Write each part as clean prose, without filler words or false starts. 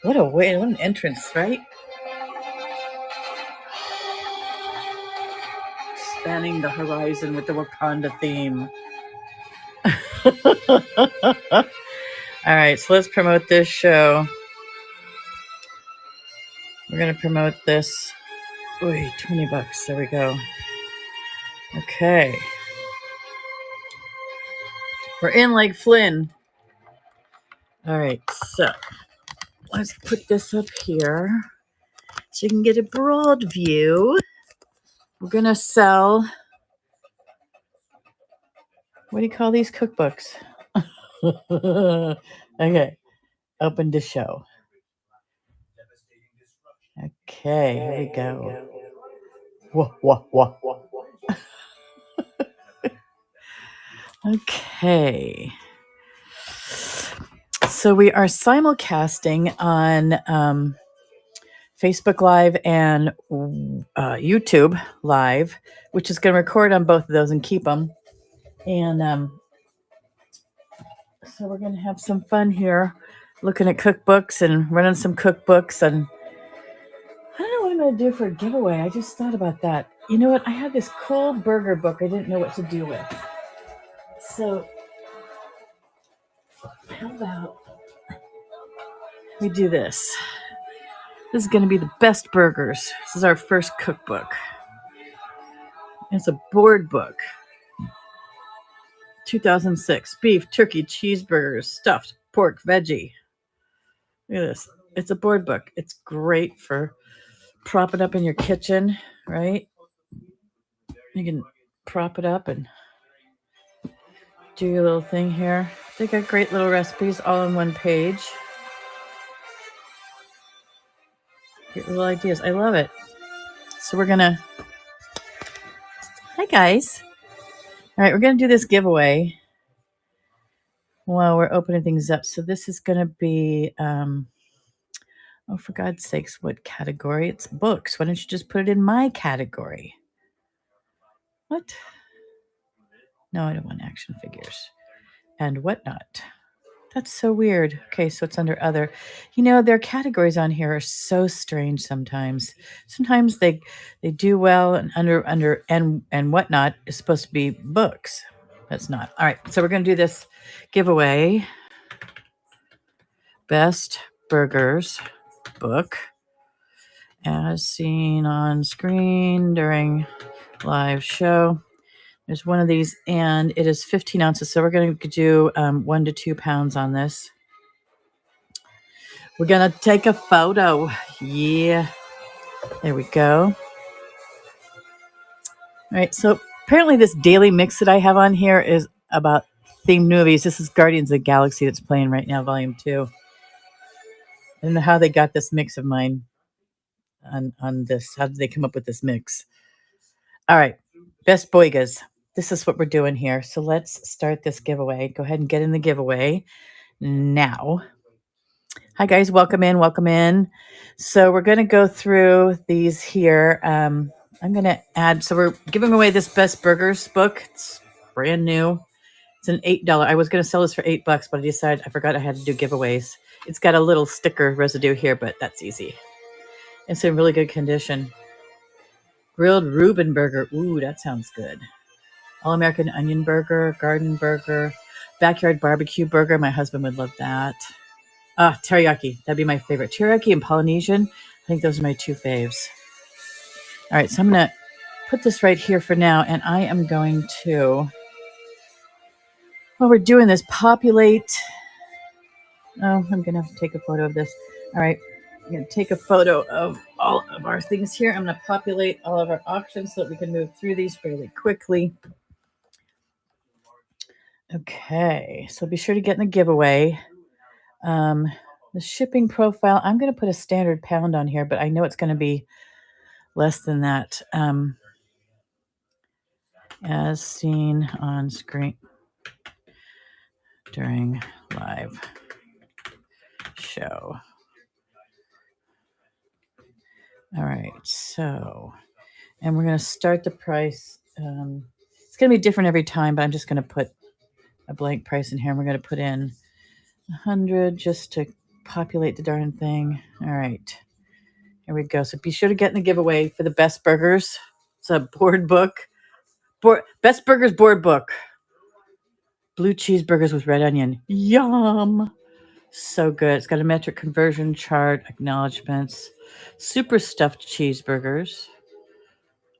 What a way, what an entrance, right? Spanning the horizon with the Wakanda theme. All right, so let's promote this show. We're going to promote this. Oy, $20. There we go. Okay. We're in Lake Flynn. All right, so let's put this up here so you can get a broad view. We're going to sell, what do you call these cookbooks? Okay, open to show. Okay, here we go. Whoa, whoa, whoa, whoa. Okay. So we are simulcasting on Facebook Live and YouTube Live, which is going to record on both of those and keep them. And so we're going to have some fun here looking at cookbooks and running some cookbooks. And I don't know what I'm going to do for a giveaway. I just thought about that. You know what? I had this cool burger book I didn't know what to do with. So how about we do this? This is going to be the best burgers. This is our first cookbook. It's a board book. 2006. Beef, turkey, cheeseburgers, stuffed, pork, veggie. Look at this. It's a board book. It's great for propping up in your kitchen, right? You can prop it up and do your little thing here. They got great little recipes all on one page. Great little ideas. I love it. So we're going to... Hi, guys. All right, we're going to do this giveaway while we're opening things up. So this is going to be... oh, for God's sakes, what category? It's books. Why don't you just put it in my category? What? No, I don't want action figures and whatnot. That's so weird. Okay, so it's under other. You know, their categories on here are so strange sometimes. Sometimes they do well, and under and whatnot is supposed to be books. That's not. All right, so we're going to do this giveaway. Best Burgers book as seen on screen during live show. There's one of these, and it is 15 ounces. So we're going to do 1 to 2 pounds on this. We're going to take a photo. Yeah. There we go. All right. So apparently this daily mix that I have on here is about themed movies. This is Guardians of the Galaxy that's playing right now, volume 2. I don't know how they got this mix of mine on this. How did they come up with this mix? All right. Best Boygas. This is what we're doing here. So let's start this giveaway. Go ahead and get in the giveaway now. Hi, guys. Welcome in. Welcome in. So we're going to go through these here. I'm going to add, so we're giving away this Best Burgers book. It's brand new. It's an $8. I was going to sell this for $8, but I decided I forgot I had to do giveaways. It's got a little sticker residue here, but that's easy. It's in really good condition. Grilled Reuben burger. Ooh, that sounds good. All-American onion burger, garden burger, backyard barbecue burger. My husband would love that. Teriyaki. That'd be my favorite. Teriyaki and Polynesian. I think those are my 2 faves. All right, so I'm going to put this right here for now, and I am going to, while we're doing this, populate. Oh, I'm going to have to take a photo of this. All right, I'm going to take a photo of all of our things here. I'm going to populate all of our auctions so that we can move through these fairly quickly. Okay, so be sure to get in the giveaway. The shipping profile, I'm going to put a standard pound on here, but I know it's going to be less than that. As seen on screen during live show. All right, so, and we're going to start the price. It's going to be different every time, but I'm just going to put a blank price in here, and we're going to put in 100 just to populate the darn thing. All right. Here we go. So be sure to get in the giveaway for the best burgers. It's a board book. Best burgers board book. Blue cheeseburgers with red onion. Yum. So good. It's got a metric conversion chart, acknowledgments, super stuffed cheeseburgers,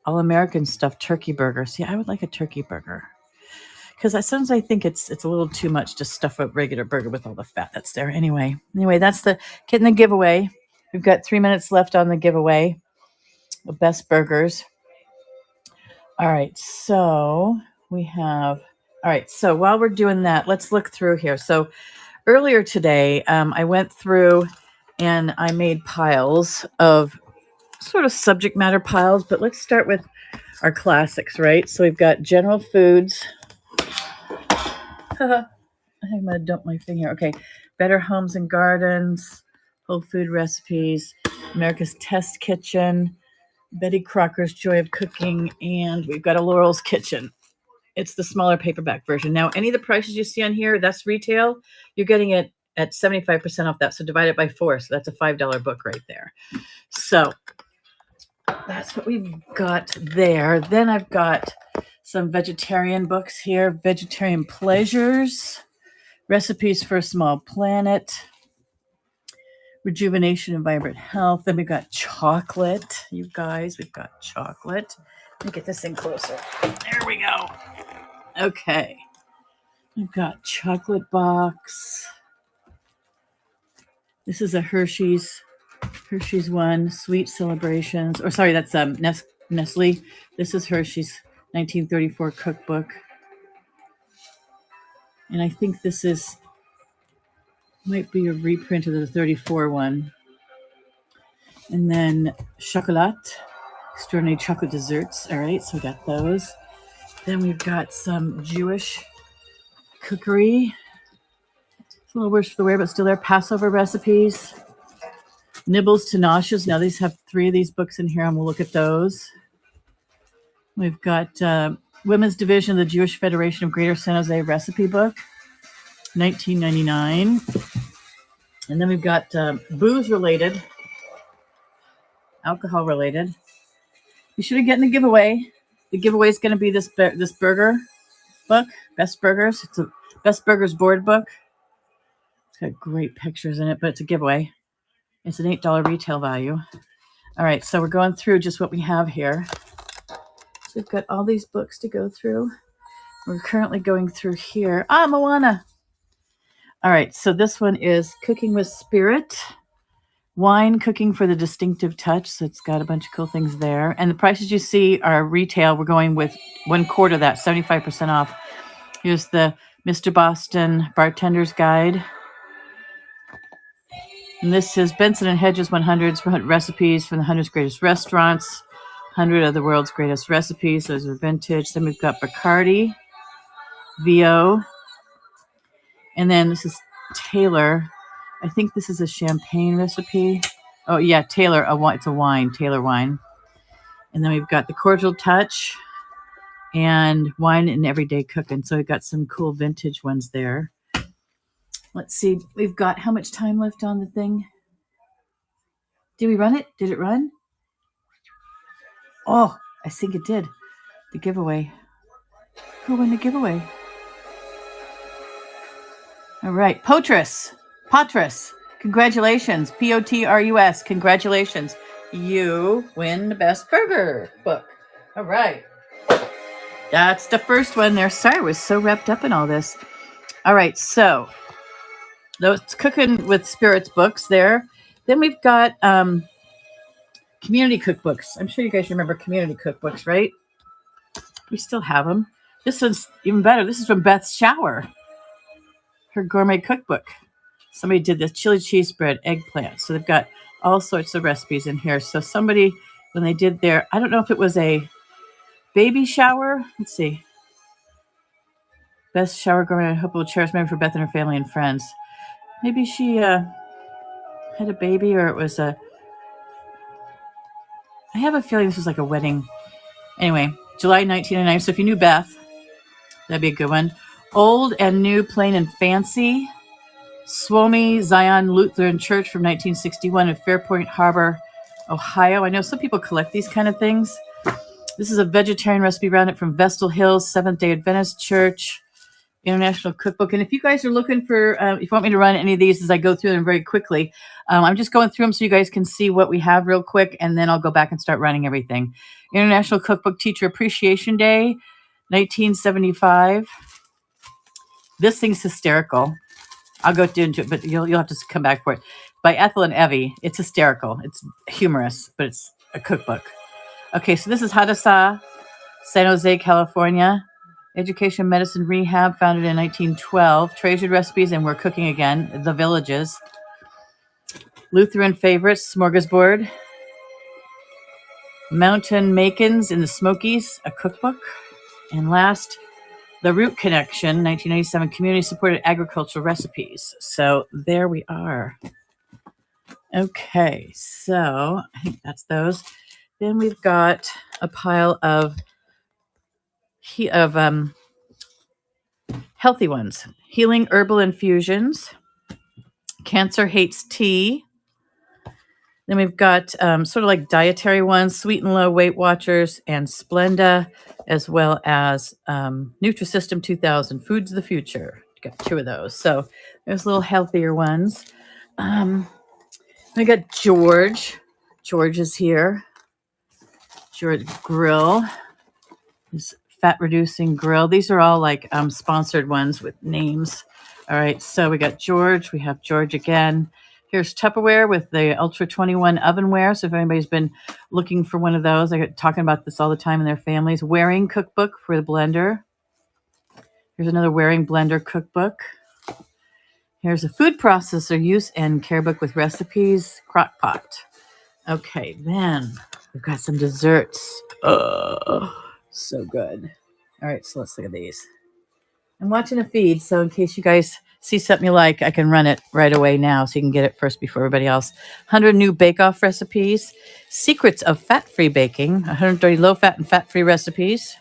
all American stuffed turkey burger. See, I would like a turkey burger because sometimes I think it's a little too much to stuff a regular burger with all the fat that's there. Anyway, that's the getting the giveaway. We've got 3 minutes left on the giveaway of best burgers. All right, so we have. All right, so while we're doing that, let's look through here. So earlier today, I went through and I made piles of sort of subject matter piles, but let's start with our classics, right? So we've got general foods. I think I'm going to dump my thing here. Okay. Better Homes and Gardens, Whole Food Recipes, America's Test Kitchen, Betty Crocker's Joy of Cooking, and we've got a Laurel's Kitchen. It's the smaller paperback version. Now, any of the prices you see on here, that's retail. You're getting it at 75% off that. So divide it by 4. So that's a $5 book right there. So that's what we've got there. Then I've got some vegetarian books here. Vegetarian Pleasures, Recipes for a Small Planet, Rejuvenation and Vibrant Health. Then we've got chocolate. You guys, we've got chocolate. Let me get this in closer. There we go. Okay. We've got chocolate box. This is a Hershey's one, Sweet Celebrations. Or sorry, that's Nestle. This is Hershey's 1934 cookbook. And I think this might be a reprint of the 34 one. And then Chocolat, Extraordinary Chocolate Desserts. All right, so we got those. Then we've got some Jewish cookery. It's a little worse for the wear, but still there. Passover recipes. Nibbles to Noshes. Now these have 3 of these books in here, and we'll look at those. We've got Women's Division of the Jewish Federation of Greater San Jose Recipe Book, $19.99. And then we've got booze-related, alcohol-related. You should get in the giveaway. The giveaway is going to be this burger book, Best Burgers. It's a Best Burgers board book. It's got great pictures in it, but it's a giveaway. It's an $8 retail value. All right, so we're going through just what we have here. So we've got all these books to go through. We're currently going through here. Moana. All right, so this one is Cooking with Spirit. Wine Cooking for the Distinctive Touch. So it's got a bunch of cool things there. And the prices you see are retail. We're going with 1/4 of that, 75% off. Here's the Mr. Boston Bartender's Guide. And this is Benson and Hedges 100 recipes from the 100's greatest restaurants. 100 of the world's greatest recipes. Those are vintage. Then we've got Bacardi, VO. And then this is Taylor. I think this is a champagne recipe. Oh, yeah, Taylor. It's a wine, Taylor wine. And then we've got the Cordial Touch and Wine and Everyday Cooking. So we've got some cool vintage ones there. Let's see. We've got how much time left on the thing? Did we run it? Did it run? Oh, I think it did. The giveaway. Who won the giveaway? All right. Patris. Congratulations. Potrus. Congratulations. You win the Best Burger book. All right. That's the first one there. Sorry, I was so wrapped up in all this. All right. So those Cooking with Spirits books there. Then we've got community cookbooks. I'm sure you guys remember community cookbooks, right? We still have them. This one's even better. This is from Beth's Shower, her gourmet cookbook. Somebody did this chili cheese bread, eggplant. So they've got all sorts of recipes in here. So somebody, when they did their, I don't know if it was a baby shower. Let's see. Beth's Shower Gourmet. I hope it will cherish memory for Beth and her family and friends. Maybe she had a baby, or it was I have a feeling this was like a wedding. Anyway, July 1999. So if you knew Beth, that'd be a good one. Old and New, Plain and Fancy. Swami Zion Lutheran Church from 1961 in Fairport Harbor, Ohio. I know some people collect these kind of things. This is a vegetarian recipe rounded from Vestal Hills Seventh-day Adventist Church International Cookbook. And if you guys are looking for, if you want me to run any of these as I go through them very quickly, I'm just going through them so you guys can see what we have real quick, and then I'll go back and start running everything. International Cookbook Teacher Appreciation Day, 1975. This thing's hysterical. I'll go into it, but you'll have to come back for it. By Ethel and Evie. It's hysterical. It's humorous, but it's a cookbook. Okay, so this is Hadassah, San Jose, California. Education, Medicine, Rehab, founded in 1912. Treasured recipes, and we're cooking again. The Villages. Lutheran Favorites, Smorgasbord. Mountain Makins in the Smokies, a cookbook. And last, The Root Connection, 1997, community-supported agricultural recipes. So there we are. Okay, so I think that's those. Then we've got a pile of healthy ones. Healing Herbal Infusions. Cancer Hates Tea. Then we've got sort of like dietary ones, Sweet and Low Weight Watchers and Splenda, as well as Nutrisystem 2000, Foods of the Future. Got two of those. So there's little healthier ones. We got George. George is here. George Grill. This fat reducing grill. These are all like sponsored ones with names. All right, so we got George. We have George again. Here's Tupperware with the Ultra 21 ovenware. So if anybody's been looking for one of those, I get talking about this all the time in their families. Waring cookbook for the blender. Here's another Waring blender cookbook. Here's a food processor use and care book with recipes. Crock pot. Okay, then we've got some desserts. So good. All right, so let's look at these. I'm watching a feed, so in case you guys see something you like, I can run it right away now so you can get it first before everybody else. 100 new bake-off recipes. Secrets of fat-free baking. 130 low-fat and fat-free recipes.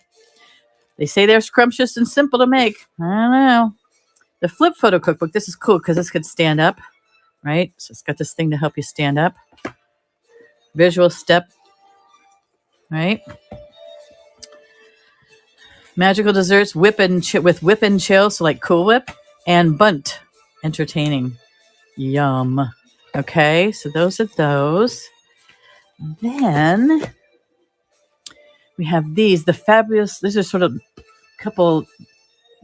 They say they're scrumptious and simple to make. I don't know. The Flip Photo Cookbook. This is cool because this could stand up, right? So it's got this thing to help you stand up. Visual Step, right? Magical desserts, with whip and chill, so like Cool Whip, and Bunt, entertaining. Yum. Okay, so those are those. Then we have these, the fabulous, these are sort of a couple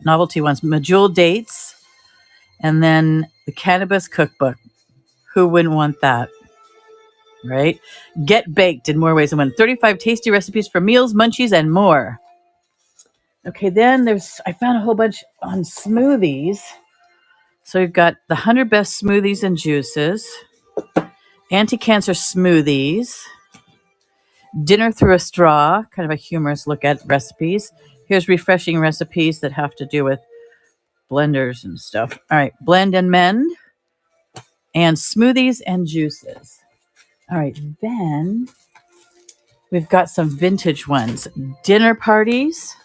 novelty ones. Medjool Dates, and then the Cannabis Cookbook. Who wouldn't want that? Right? Get Baked in more ways than one. 35 tasty recipes for meals, munchies, and more. Okay, then I found a whole bunch on smoothies. So we've got the 100 best smoothies and juices, anti-cancer smoothies, dinner through a straw, kind of a humorous look at recipes. Here's refreshing recipes that have to do with blenders and stuff. All right, blend and mend, and smoothies and juices. All right, then we've got some vintage ones. Dinner parties.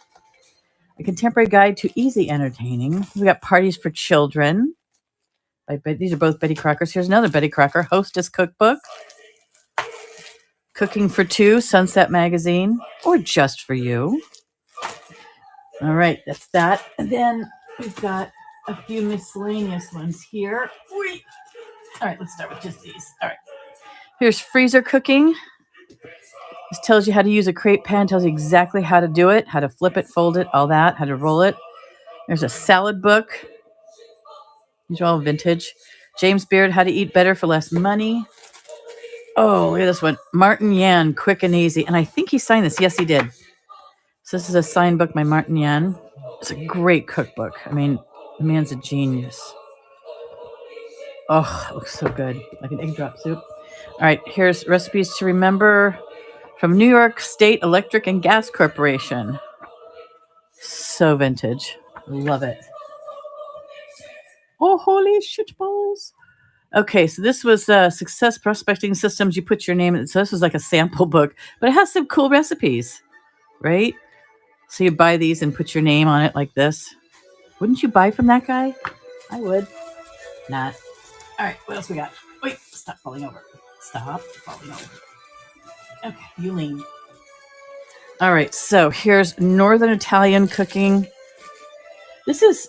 A contemporary guide to easy entertaining. We got Parties for Children. These are both Betty Crocker's. Here's another Betty Crocker Hostess Cookbook. Cooking for Two, Sunset Magazine, or Just for You. All right, that's that. And then we've got a few miscellaneous ones here. All right, let's start with just these. All right. Here's Freezer Cooking. This tells you how to use a crepe pan, tells you exactly how to do it, how to flip it, fold it, all that, how to roll it. There's a salad book. These are all vintage. James Beard, How to Eat Better for Less Money. Oh, look at this one. Martin Yan, Quick and Easy. And I think he signed this. Yes, he did. So this is a signed book by Martin Yan. It's a great cookbook. I mean, the man's a genius. Oh, it looks so good. Like an egg drop soup. All right, here's recipes to remember from New York State Electric and Gas Corporation. So vintage. Love it. Oh, holy shit balls. Okay, so this was Success Prospecting Systems. You put your name in. So this was like a sample book, but it has some cool recipes, right? So you buy these and put your name on it like this. Wouldn't you buy from that guy? I would. Not. All right, what else we got? Wait, stop falling over. Stop falling over. Okay, you lean. All right, so here's Northern Italian cooking. This is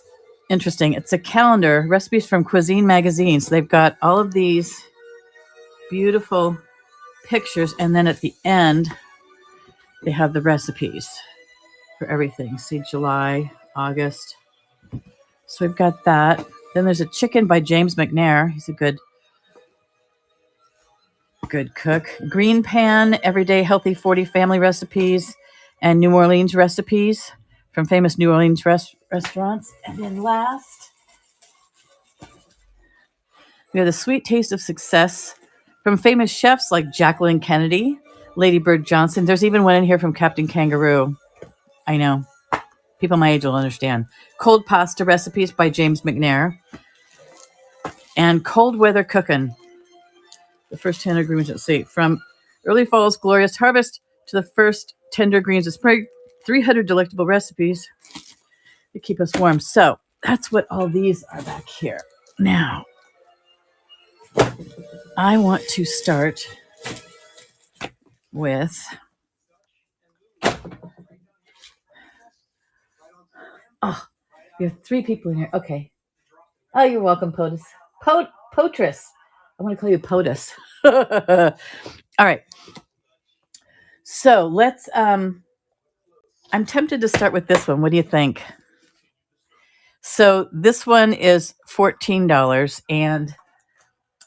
interesting. It's a calendar, recipes from Cuisine Magazine. So they've got all of these beautiful pictures, and then at the end, they have the recipes for everything. See, July, August. So we've got that. Then there's a chicken by James McNair. He's a good cook. Green Pan, Everyday Healthy 40 Family Recipes, and New Orleans recipes from famous New Orleans restaurants. And then last, we have the Sweet Taste of Success from famous chefs like Jacqueline Kennedy, Lady Bird Johnson. There's even one in here from Captain Kangaroo. I know. People my age will understand. Cold Pasta Recipes by James McNair. And Cold Weather Cookin'. The first 10 ingredients, let's see. From early fall's glorious harvest to the first tender greens of spring, 300 delectable recipes to keep us warm. So that's what all these are back here. Now, I want to start with... Oh, you have 3 people in here. Okay. Oh, you're welcome, POTUS. Potress. I want to call you POTUS. All right. So let's, I'm tempted to start with this one. What do you think? So this one is $14, and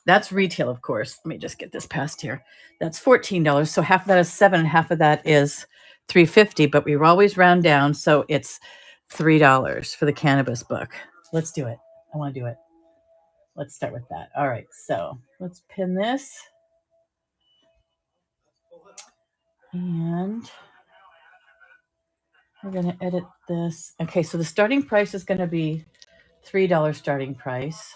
that's retail, of course. Let me just get this past here. That's $14. So half of that is $7, and half of that is $3.50. But we always round down, so it's $3 for the cannabis book. Let's do it. I want to do it. Let's start with that. All right. So let's pin this, and we're going to edit this. Okay. So the starting price is going to be $3 starting price.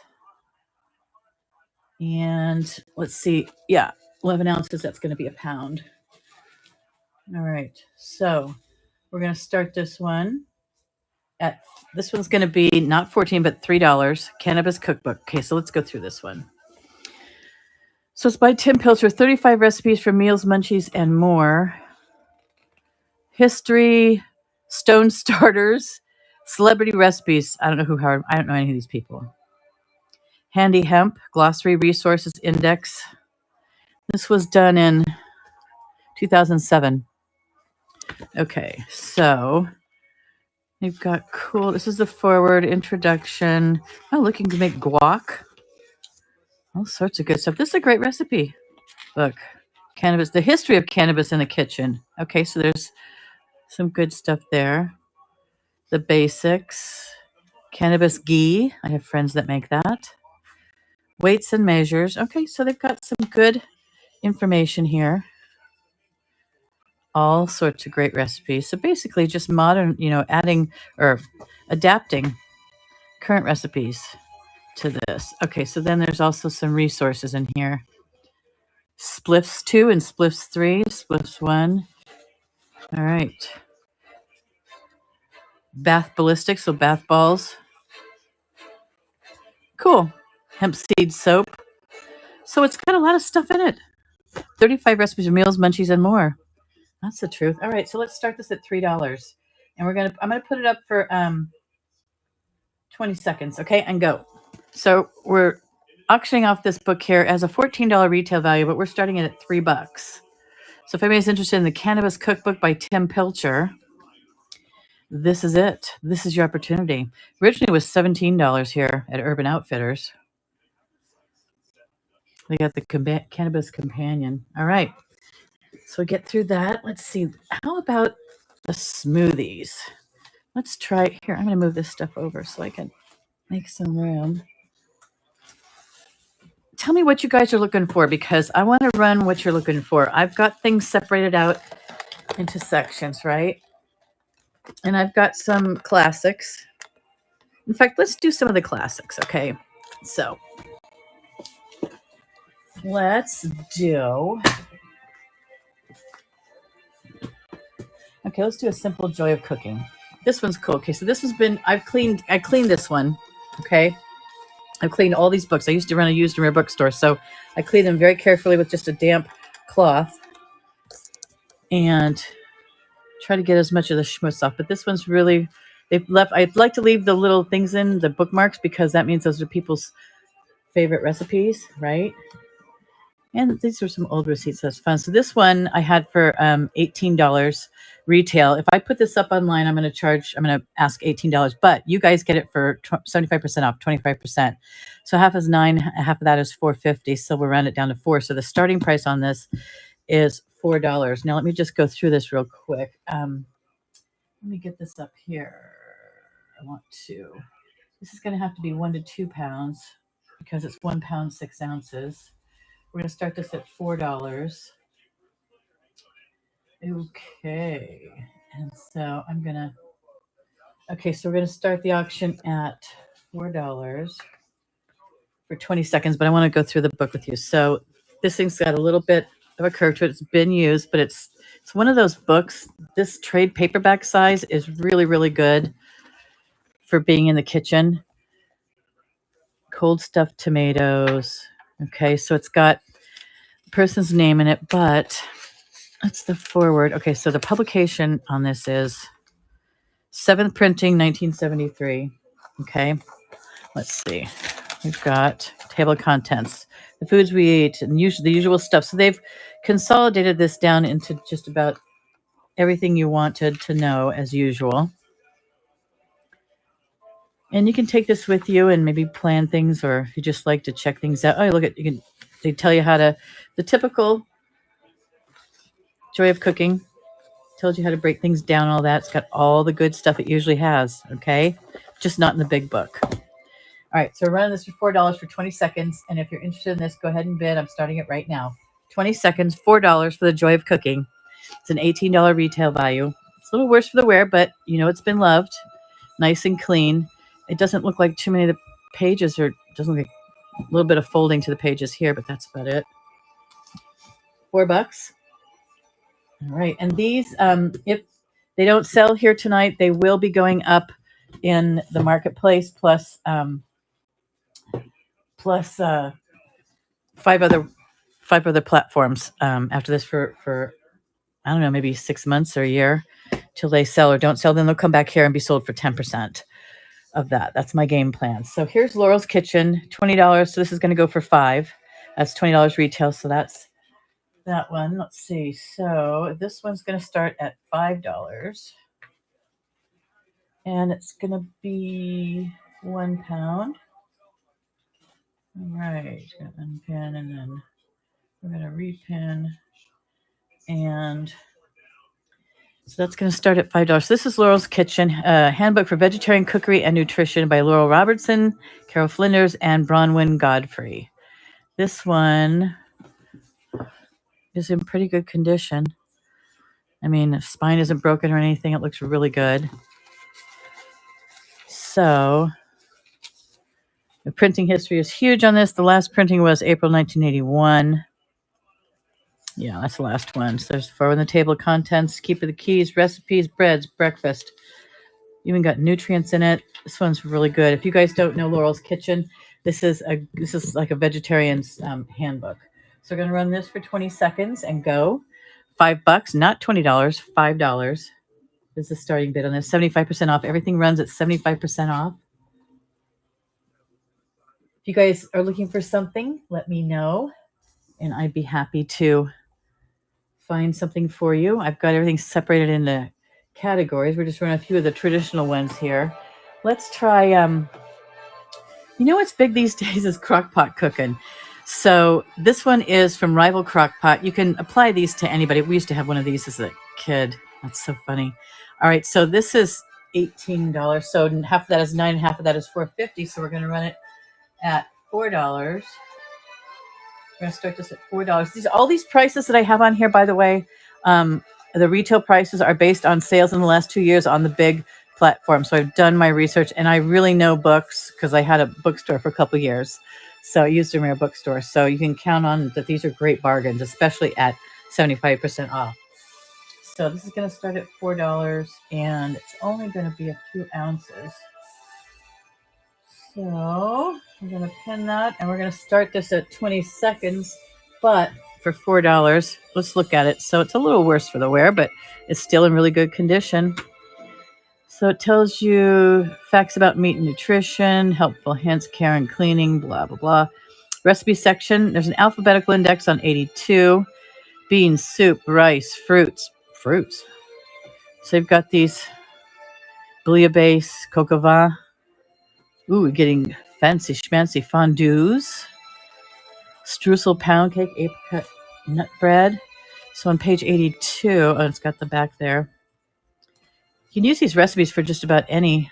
And let's see. Yeah, 11 ounces. That's going to be a pound. All right. So we're going to start this one at, this one's going to be not $14, but $3. Cannabis Cookbook. Okay. So let's go through this one. So it's by Tim Pilcher. 35 recipes for meals, munchies, and more. History, stone starters, celebrity recipes. I don't know I don't know any of these people. Handy Hemp, Glossary Resources Index. This was done in 2007. Okay, so you've got cool. This is the forward introduction. Oh, look, you can make guac. All sorts of good stuff. This is a great recipe book. Cannabis, the history of cannabis in the kitchen. Okay, so there's some good stuff there. The basics. Cannabis ghee. I have friends that make that. Weights and measures. Okay, so they've got some good information here. All sorts of great recipes. So basically just modern, adding or adapting current recipes to this. Okay, so then there's also some resources in here. Spliffs 2 and Spliffs 3, Spliffs 1. All right. Bath ballistics, so bath balls. Cool. Hemp seed soap. So it's got a lot of stuff in it. 35 recipes for meals, munchies, and more. That's the truth. All right, so let's start this at $3. And I'm gonna put it up for 20 seconds, okay? And go. So we're auctioning off this book here as a $14 retail value, but we're starting it at $3. So if anybody's interested in the Cannabis Cookbook by Tim Pilcher, this is it. This is your opportunity. Originally it was $17 here at Urban Outfitters. They got the Cannabis Companion. All right. So we get through that. Let's see. How about the smoothies? Let's try here. I'm going to move this stuff over so I can make some room. Tell me what you guys are looking for, because I want to run what you're looking for. I've got things separated out into sections, right? And I've got some classics. In fact, let's do some of the classics, okay? So let's do... Okay, let's do a simple joy of cooking. This one's cool. Okay, so this has been, I cleaned this one, okay? I've cleaned all these books. I used to run a used and rare bookstore, so I clean them very carefully with just a damp cloth and try to get as much of the schmutz off. But this one's really, they've left, I'd like to leave the little things in, the bookmarks, because that means those are people's favorite recipes, right? And these are some old receipts. That's fun. So this one I had for $18 retail. If I put this up online, I'm going to ask $18, but you guys get it for 75% off, 25%. So half is $9, half of that is $4.50. So we'll round it down to $4. So the starting price on this is $4. Now let me just go through this real quick. Let me get this up here. This is going to have to be 1 to 2 pounds because it's 1 pound, 6 ounces. We're going to start this at $4. Okay. And so so we're going to start the auction at $4 for 20 seconds, but I want to go through the book with you. So this thing's got a little bit of a curve to it. It's been used, but it's one of those books. This trade paperback size is really, really good for being in the kitchen. Cold stuffed tomatoes. Okay, so it's got the person's name in it, but that's the forward. Okay, so the publication on this is 7th printing, 1973. Okay, let's see. We've got table of contents, the foods we eat, and the usual stuff. So they've consolidated this down into just about everything you wanted to know as usual. And you can take this with you and maybe plan things, or if you just like to check things out. Oh, they tell you how to, the typical joy of cooking, tells you how to break things down, all that. It's got all the good stuff it usually has, okay? Just not in the big book. All right, so we're running this for $4 for 20 seconds. And if you're interested in this, go ahead and bid. I'm starting it right now. 20 seconds, $4 for the joy of cooking. It's an $18 retail value. It's a little worse for the wear, but it's been loved. Nice and clean. It doesn't look like too many of the pages, or it doesn't look like a little bit of folding to the pages here, but that's about it. $4. All right. And these, if they don't sell here tonight, they will be going up in the marketplace plus 5 other platforms after this for I don't know, maybe 6 months or a year till they sell or don't sell. Then they'll come back here and be sold for 10% of that. That's my game plan. So here's Laurel's Kitchen, $20. So this is going to go for $5. That's $20 retail. So that's that one. Let's see. So this one's going to start at $5. And it's going to be 1 pound. All right. Unpin, and then we're going to repin. And so that's going to start at $5. This is Laurel's Kitchen, a handbook for vegetarian cookery and nutrition by Laurel Robertson, Carol Flinders, and Bronwyn Godfrey. This one is in pretty good condition. I mean, the spine isn't broken or anything. It looks really good. So the printing history is huge on this. The last printing was April 1981. Yeah, that's the last one. So there's 4 on the table of contents, keep of the keys, recipes, breads, breakfast. Even got nutrients in it. This one's really good. If you guys don't know Laurel's Kitchen, this is like a vegetarian's handbook. So we're going to run this for 20 seconds and go. $5, not $20, $5 is the starting bid on this. 75% off. Everything runs at 75% off. If you guys are looking for something, let me know, and I'd be happy to find something for you. I've got everything separated into categories. We're just running a few of the traditional ones here. Let's try, what's big these days is crockpot cooking. So this one is from Rival Crockpot. You can apply these to anybody. We used to have one of these as a kid. That's so funny. All right, so this is $18. So half of that is $9, and half of that is $4.50. So we're going to run it at $4. We're going to start this at $4. All these prices that I have on here, by the way, the retail prices are based on sales in the last 2 years on the big platform. So I've done my research, and I really know books because I had a bookstore for a couple of years. So I used a rare bookstore. So you can count on that these are great bargains, especially at 75% off. So this is going to start at $4, and it's only going to be a few ounces. So I'm going to pin that, and we're going to start this at 20 seconds, but for $4. Let's look at it. So it's a little worse for the wear, but it's still in really good condition. So it tells you facts about meat and nutrition, helpful hints, care and cleaning, blah, blah, blah. Recipe section, there's an alphabetical index on 82. Beans, soup, rice, fruits. Fruits. So you've got these bouillabaisse, coq au vin. Ooh, we're getting fancy schmancy fondues. Streusel pound cake, apricot nut bread. So on page 82, oh, it's got the back there. You can use these recipes for just about any.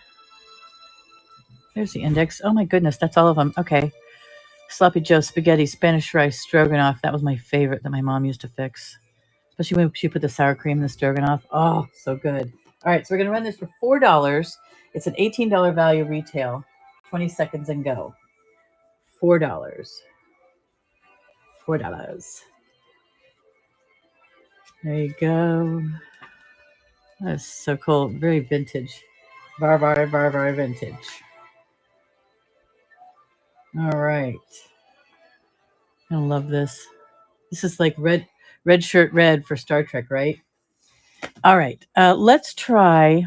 There's the index. Oh my goodness, that's all of them. Okay. Sloppy Joe spaghetti, Spanish rice, stroganoff. That was my favorite that my mom used to fix. Especially when she put the sour cream in the stroganoff. Oh, so good. All right, so we're going to run this for $4. It's an $18 value retail. 20 seconds and go. $4. $4. There you go. That's so cool. Very vintage. Very vintage. All right. I love this. This is like red shirt red for Star Trek, right? All right. Let's try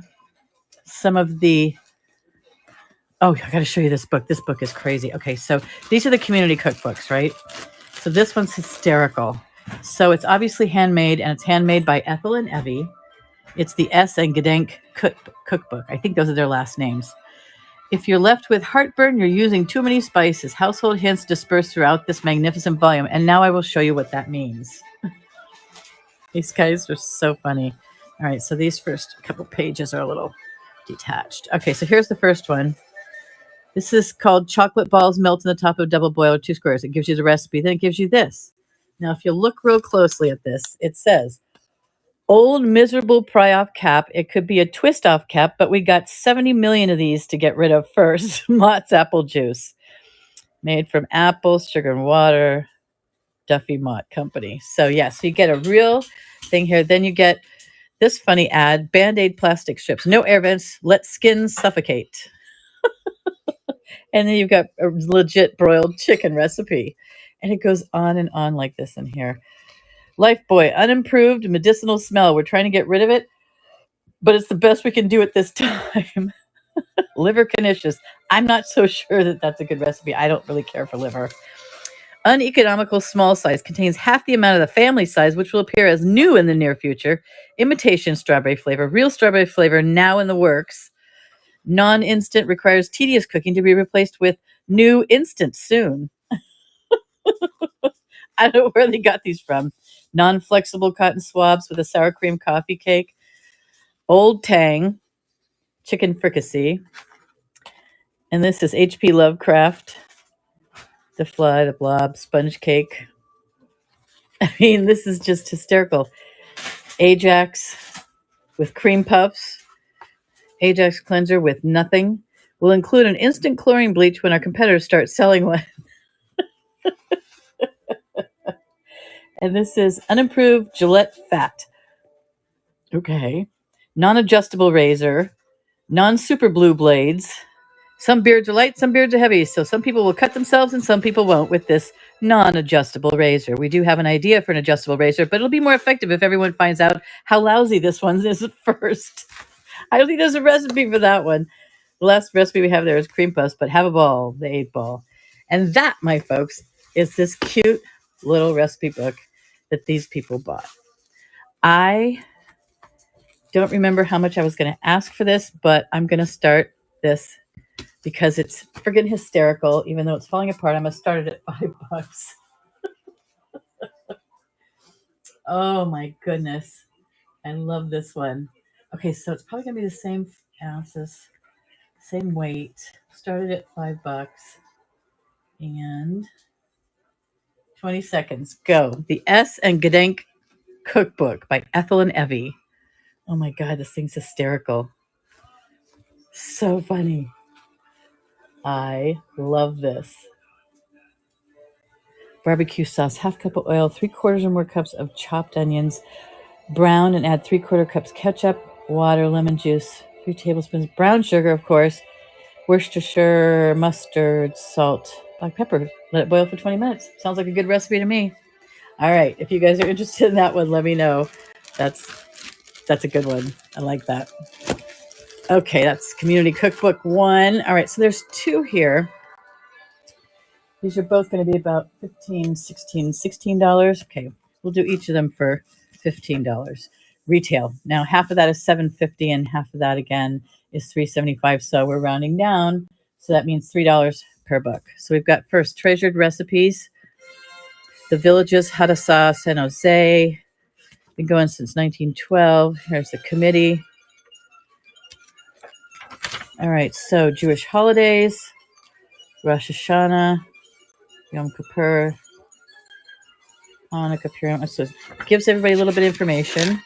some of the. Oh, I got to show you this book. This book is crazy. Okay, so these are the community cookbooks, right? So this one's hysterical. So it's obviously handmade, and it's handmade by Ethel and Evie. It's the S and Gedenk cookbook. I think those are their last names. If you're left with heartburn, you're using too many spices. Household hints dispersed throughout this magnificent volume. And now I will show you what that means. These guys are so funny. All right, so these first couple pages are a little detached. Okay, so here's the first one. This is called Chocolate Balls Melt in the Top of a Double Boiler 2 Squares. It gives you the recipe. Then it gives you this. Now, if you look real closely at this, it says, old miserable pry-off cap. It could be a twist-off cap, but we got 70 million of these to get rid of first. Mott's apple juice. Made from apples, sugar, and water. Duffy Mott Company. So, yeah, so you get a real thing here. Then you get this funny ad, Band-Aid plastic strips. No air vents. Let skin suffocate. And then you've got a legit broiled chicken recipe. And it goes on and on like this in here. Lifebuoy, unimproved medicinal smell. We're trying to get rid of it, but it's the best we can do at this time. Liver Canisius. I'm not so sure that that's a good recipe. I don't really care for liver. Uneconomical small size contains half the amount of the family size, which will appear as new in the near future. Imitation strawberry flavor. Real strawberry flavor now in the works. Non-instant requires tedious cooking to be replaced with new instant soon. I don't know where they got these from. Non-flexible cotton swabs with a sour cream coffee cake. Old Tang chicken fricassee. And this is H.P. Lovecraft. The Fly, the Blob, sponge cake. I mean, this is just hysterical. Ajax with cream puffs. Ajax cleanser with nothing. We'll include an instant chlorine bleach when our competitors start selling one. And this is unimproved Gillette fat. Okay. Non-adjustable razor. Non-super blue blades. Some beards are light, some beards are heavy. So some people will cut themselves and some people won't with this non-adjustable razor. We do have an idea for an adjustable razor, but it'll be more effective if everyone finds out how lousy this one is first. I don't think there's a recipe for that one. The last recipe we have there is cream puffs, but have a ball, the 8-ball. And that, my folks, is this cute little recipe book that these people bought. I don't remember how much I was going to ask for this, but I'm going to start this because it's friggin' hysterical. Even though it's falling apart, I'm going to start it at $5. Oh my goodness. I love this one. Okay, so it's probably going to be the same ounces, same weight. Started at $5 and 20 seconds. Go. The S and Gedenk Cookbook by Ethel and Evie. Oh my God, this thing's hysterical. So funny. I love this. Barbecue sauce, half cup of oil, 3/4 or more cups of chopped onions, brown and add 3/4 cups ketchup, water, lemon juice, 3 tablespoons, brown sugar, of course, Worcestershire, mustard, salt, black pepper. Let it boil for 20 minutes. Sounds like a good recipe to me. All right. If you guys are interested in that one, let me know. That's a good one. I like that. Okay, that's Community Cookbook 1. All right, so there's 2 here. These are both going to be about $16. Okay, we'll do each of them for $15. Retail. Now, half of that is $7.50 and half of that, again, is $3.75. So we're rounding down. So that means $3 per book. So we've got first Treasured Recipes, The Villages, Hadassah, San Jose. Been going since 1912. Here's the committee. All right, so Jewish holidays, Rosh Hashanah, Yom Kippur, Hanukkah, Purim. So it gives everybody a little bit of information.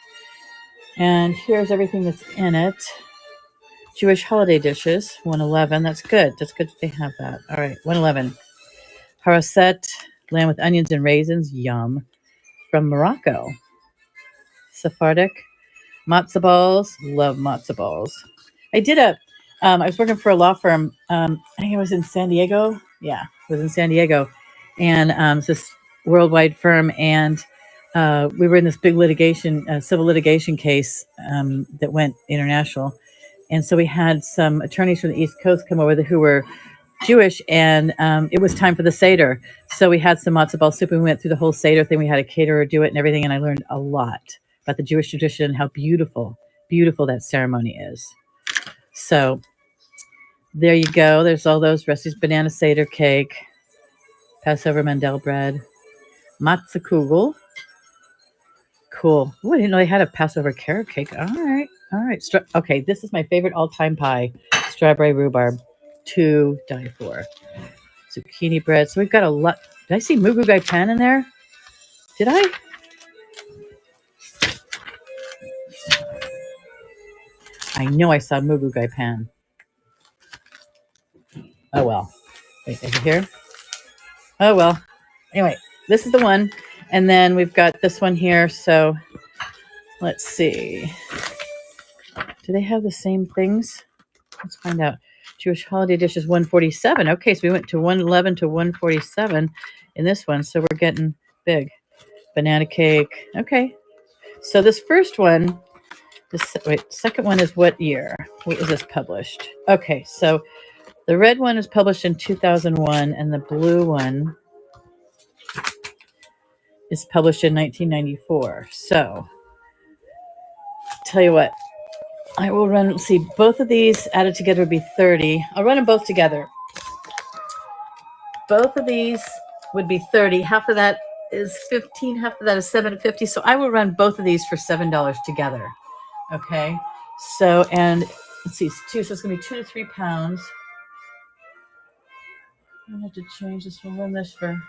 And here's everything that's in it. Jewish holiday dishes, 111. That's good. That's good that they have that. All right, 111. Haraset, lamb with onions and raisins. Yum. From Morocco. Sephardic. Matzo balls. Love matzo balls. I was working for a law firm. I think I was in San Diego. Yeah, I was in San Diego. And it's this worldwide firm. And we were in this big civil litigation case that went international. And so we had some attorneys from the East Coast come over who were Jewish, and it was time for the Seder. So we had some matzo ball soup, and we went through the whole Seder thing. We had a caterer do it and everything, and I learned a lot about the Jewish tradition and how beautiful that ceremony is. So there you go. There's all those recipes: banana Seder cake, Passover Mandel bread, matzah kugel. Cool. Ooh, I didn't know they had a Passover carrot cake. All right. Okay, this is my favorite all-time pie, strawberry rhubarb, to die for. Zucchini bread. So we've got a lot. Did I see mugu gai pan in there? Did I? I know I saw mugu gai pan. Oh, well. Wait, is it here? Oh, well. Anyway, this is the one. And then we've got this one here. So let's see. Do they have the same things? Let's find out. Jewish holiday dishes, 147. Okay, so we went to 111 to 147 in this one. So we're getting big. Banana cake. Okay. So this first one, second one is what year? What was this published? Okay, so the red one is published in 2001, and the blue one is published in 1994. So, tell you what, I will run, let's see, both of these added together would be 30. I'll run them both together. Both of these would be 30. Half of that is 15, half of that is $7.50. So I will run both of these for $7 together. Okay. So, and let's see, so it's going to be 2 to 3 pounds. I'm going to have to change this. We'll run this for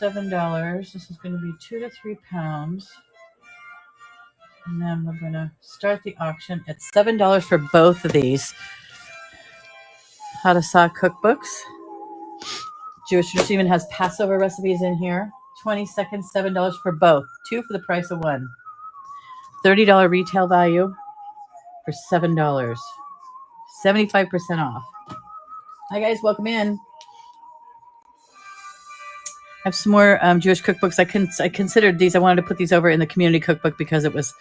$7. This is going to be 2 to 3 pounds. And then we're going to start the auction at $7 for both of these. Hadassah cookbooks. Jewish tradition even has Passover recipes in here. 20 seconds, $7 for both. 2 for the price of 1. $30 retail value for $7. 75% off. Hi guys, welcome in. I have some more Jewish cookbooks. I considered these. I wanted to put these over in the community cookbook because it was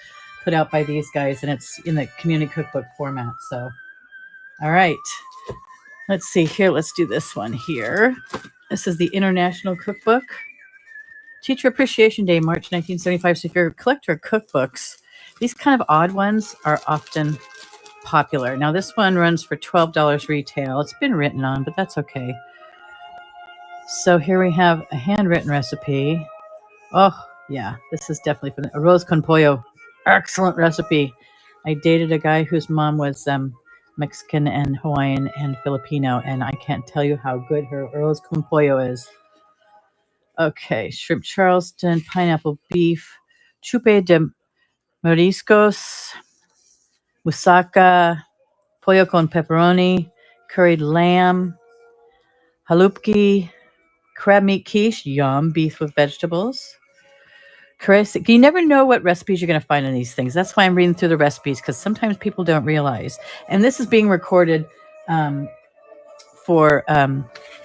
put out by these guys and it's in the community cookbook format. So, all right. Let's see here. Let's do this one here. This is the International Cookbook. Teacher Appreciation Day, March 1975. So if you're a collector of cookbooks, these kind of odd ones are often popular. Now this one runs for $12 retail. It's been written on, but that's okay. So here we have a handwritten recipe. Oh, yeah, this is definitely from arroz con pollo. Excellent recipe. I dated a guy whose mom was Mexican and Hawaiian and Filipino, and I can't tell you how good her arroz con pollo is. Okay, shrimp Charleston, pineapple beef, chupe de mariscos, moussaka, pollo con pepperoni, curried lamb, halupki, crab meat quiche, yum, beef with vegetables. You never know what recipes you're going to find in these things. That's why I'm reading through the recipes, because sometimes people don't realize. And this is being recorded for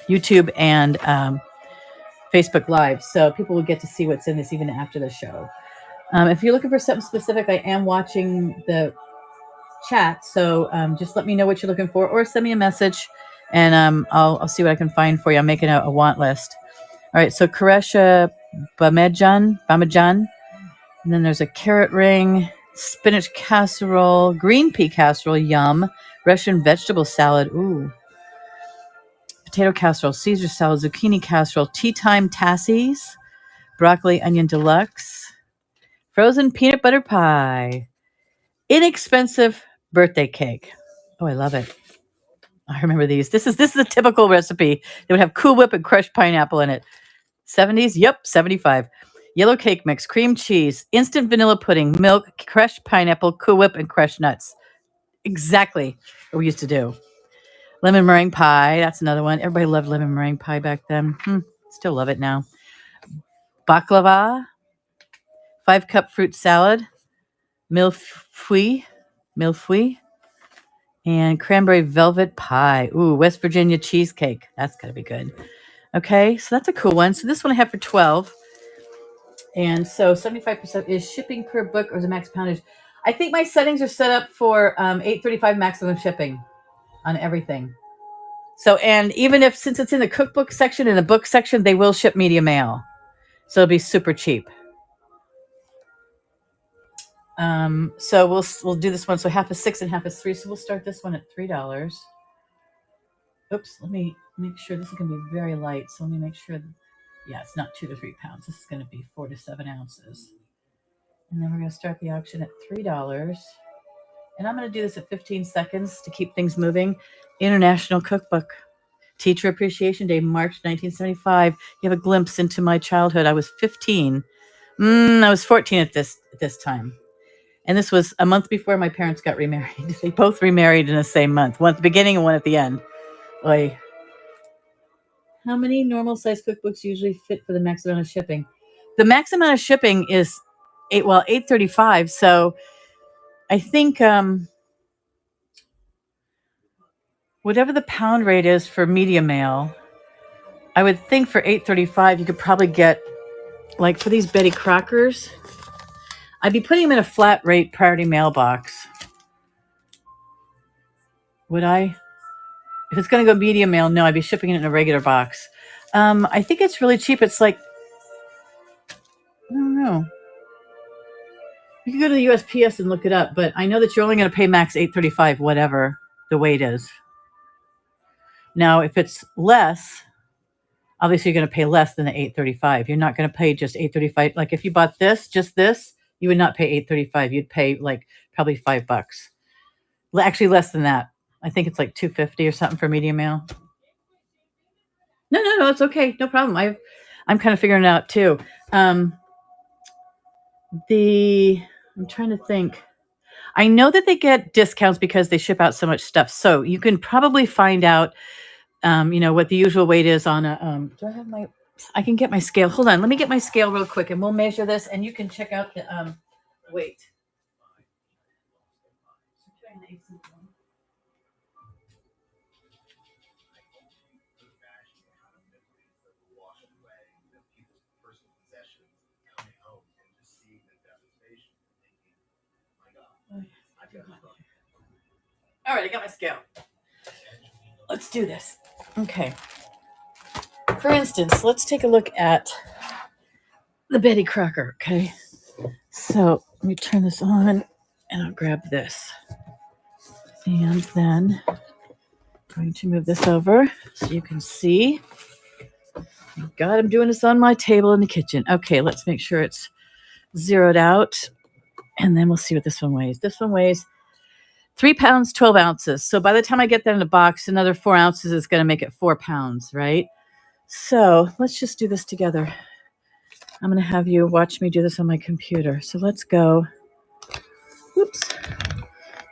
YouTube and Facebook Live. So people will get to see what's in this even after the show. If you're looking for something specific, I am watching the chat. So just let me know what you're looking for or send me a message and I'll see what I can find for you. I'm making a want list. All right. So Karesha Bamajan. And then there's a carrot ring, spinach casserole, green pea casserole, yum, Russian vegetable salad, ooh, potato casserole, Caesar salad, zucchini casserole, tea time tassies, broccoli onion deluxe, frozen peanut butter pie, inexpensive birthday cake. Oh, I love it. I remember these. This is a typical recipe. They would have Cool Whip and crushed pineapple in it. 70s? Yep, 75. Yellow cake mix, cream cheese, instant vanilla pudding, milk, crushed pineapple, Cool Whip, and crushed nuts. Exactly what we used to do. Lemon meringue pie. That's another one. Everybody loved lemon meringue pie back then. Still love it now. Baklava. 5-cup fruit salad. Millefeuille. And cranberry velvet pie. Ooh, West Virginia cheesecake. That's got to be good. Okay, so that's a cool one. So this one I have for 12. And so 75% is shipping per book or the max poundage. I think my settings are set up for $8.35 maximum shipping on everything. So, and even if, since it's in the cookbook section, in the book section, they will ship media mail. So it'll be super cheap. So we'll do this one. So half is $6 and half is $3. So we'll start this one at $3. Oops, let me make sure this is going to be very light. So let me make sure, yeah, it's not 2 to 3 pounds. This is going to be 4 to 7 ounces. And then we're going to start the auction at $3. And I'm going to do this at 15 seconds to keep things moving. International Cookbook. Teacher Appreciation Day, March 1975. You have a glimpse into my childhood. I was 15. I was 14 at this time. And this was a month before my parents got remarried. They both remarried in the same month. One at the beginning and one at the end. Oy. How many normal size cookbooks usually fit for the max amount of shipping? The max amount of shipping is $8.35. So I think whatever the pound rate is for media mail, I would think for $8.35 you could probably get, like for these Betty Crockers, I'd be putting them in a flat rate priority mailbox. Would I? If it's going to go media mail, no, I'd be shipping it in a regular box. I think it's really cheap. It's like, I don't know. You can go to the USPS and look it up, but I know that you're only going to pay max $8.35, whatever the weight is. Now, if it's less, obviously you're going to pay less than the $8.35. You're not going to pay just $8.35. Like if you bought just this, you would not pay $8.35. You'd pay like probably $5. Actually, less than that. I think it's like $2.50 or something for media mail. No, it's okay. No problem. I'm kind of figuring it out too. I'm trying to think. I know that they get discounts because they ship out so much stuff. So you can probably find out, what the usual weight is on a. Do I have I can get my scale. Hold on. Let me get my scale real quick, and we'll measure this, and you can check out the weight. All right, I got my scale. Let's do this. Okay. For instance, let's take a look at the Betty Crocker. Okay. So let me turn this on, and I'll grab this. And then I'm going to move this over so you can see. Thank God I'm doing this on my table in the kitchen. Okay, let's make sure it's zeroed out. And then we'll see what this one weighs. This one weighs 3 pounds, 12 ounces. So by the time I get that in a box, another 4 ounces is going to make it 4 pounds, right? So let's just do this together. I'm going to have you watch me do this on my computer. So let's go. Oops.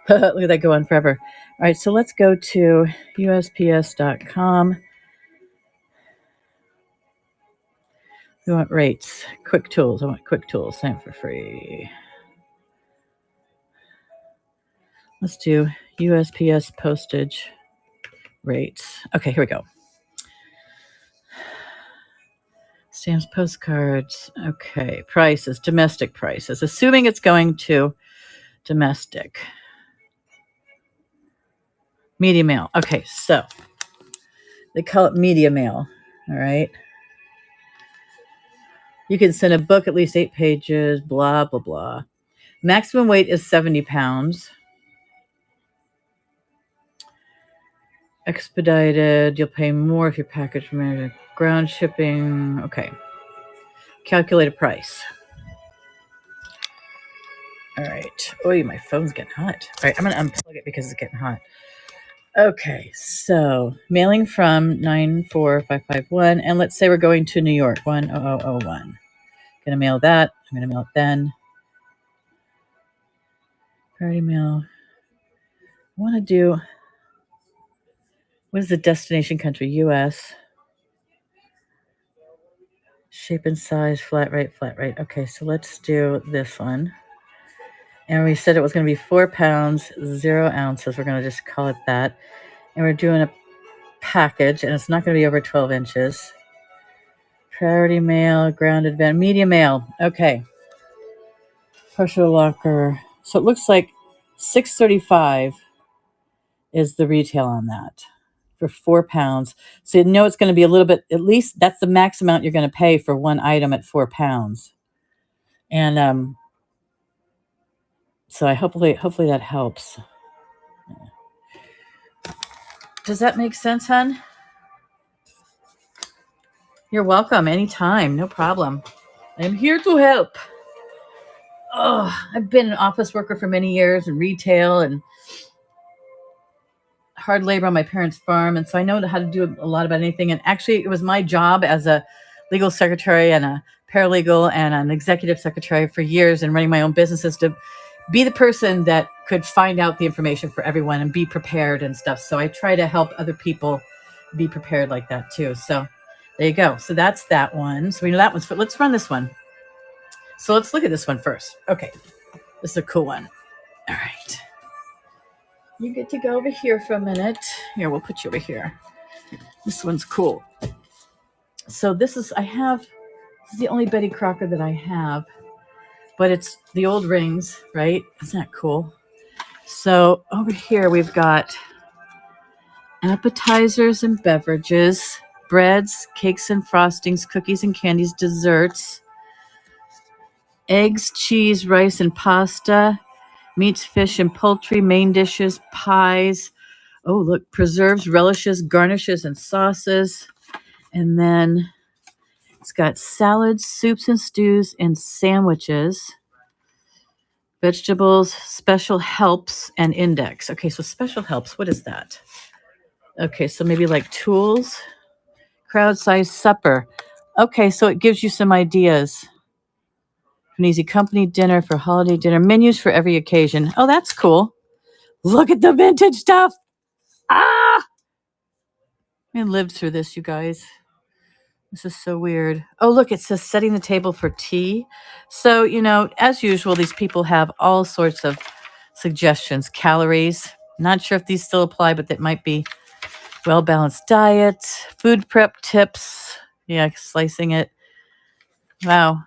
Look at that go on forever. All right, so let's go to USPS.com. We want rates. Quick tools. I want quick tools. Sign for free. Let's do USPS postage. rates. Okay, here we go. Stamps, postcards. Okay, prices, domestic prices. Assuming it's going to domestic. Media mail. Okay, so they call it media mail. All right. You can send a book at least 8 pages, blah, blah, blah. Maximum weight is 70 pounds. Expedited, you'll pay more if your package from ground shipping. Okay. Calculated price. All right. Oh, my phone's getting hot. All right, I'm going to unplug it because it's getting hot. Okay, so mailing from 94551, and let's say we're going to New York, 10001. Gonna mail that. I'm gonna mail it then. Priority mail. I want to do, what is the destination country? US. Shape and size, flat rate, flat rate. Okay, so let's do this one. And we said it was going to be 4 pounds, 0 ounces. We're going to just call it that. And we're doing a package, and it's not going to be over 12 inches. Priority mail, grounded van, media mail. Okay. Partial locker. So it looks like $6.35 is the retail on that for 4 pounds. So you know it's going to be a little bit, at least that's the max amount you're going to pay for one item at 4 pounds. And so I hopefully that helps. Does that make sense, hon? You're welcome anytime, no problem. I'm here to help. Oh, I've been an office worker for many years in retail and hard labor on my parents' farm, and so I know how to do a lot about anything. And actually, it was my job as a legal secretary and a paralegal and an executive secretary for years and running my own businesses to be the person that could find out the information for everyone and be prepared and stuff. So I try to help other people be prepared like that too. So there you go. So that's that one. So we know that one's, let's run this one. So let's look at this one first. Okay. This is a cool one. All right. You get to go over here for a minute. Here, we'll put you over here. This one's cool. So this is the only Betty Crocker that I have, but it's the old rings, right? Isn't that cool? So over here we've got appetizers and beverages, breads, cakes and frostings, cookies and candies, desserts, eggs, cheese, rice, and pasta, meats, fish, and poultry, main dishes, pies. Oh, look, preserves, relishes, garnishes, and sauces. And then it's got salads, soups and stews, and sandwiches. Vegetables, special helps, and index. Okay, so special helps, what is that? Okay, so maybe like tools, crowd-sized supper. Okay, so it gives you some ideas. An easy company dinner for holiday dinner, menus for every occasion. Oh, that's cool. Look at the vintage stuff. Ah! I lived through this, you guys. This is so weird. Oh, look, it says setting the table for tea. So, as usual, these people have all sorts of suggestions. Calories. Not sure if these still apply, but that might be well-balanced diet. Food prep tips. Yeah, slicing it. Wow.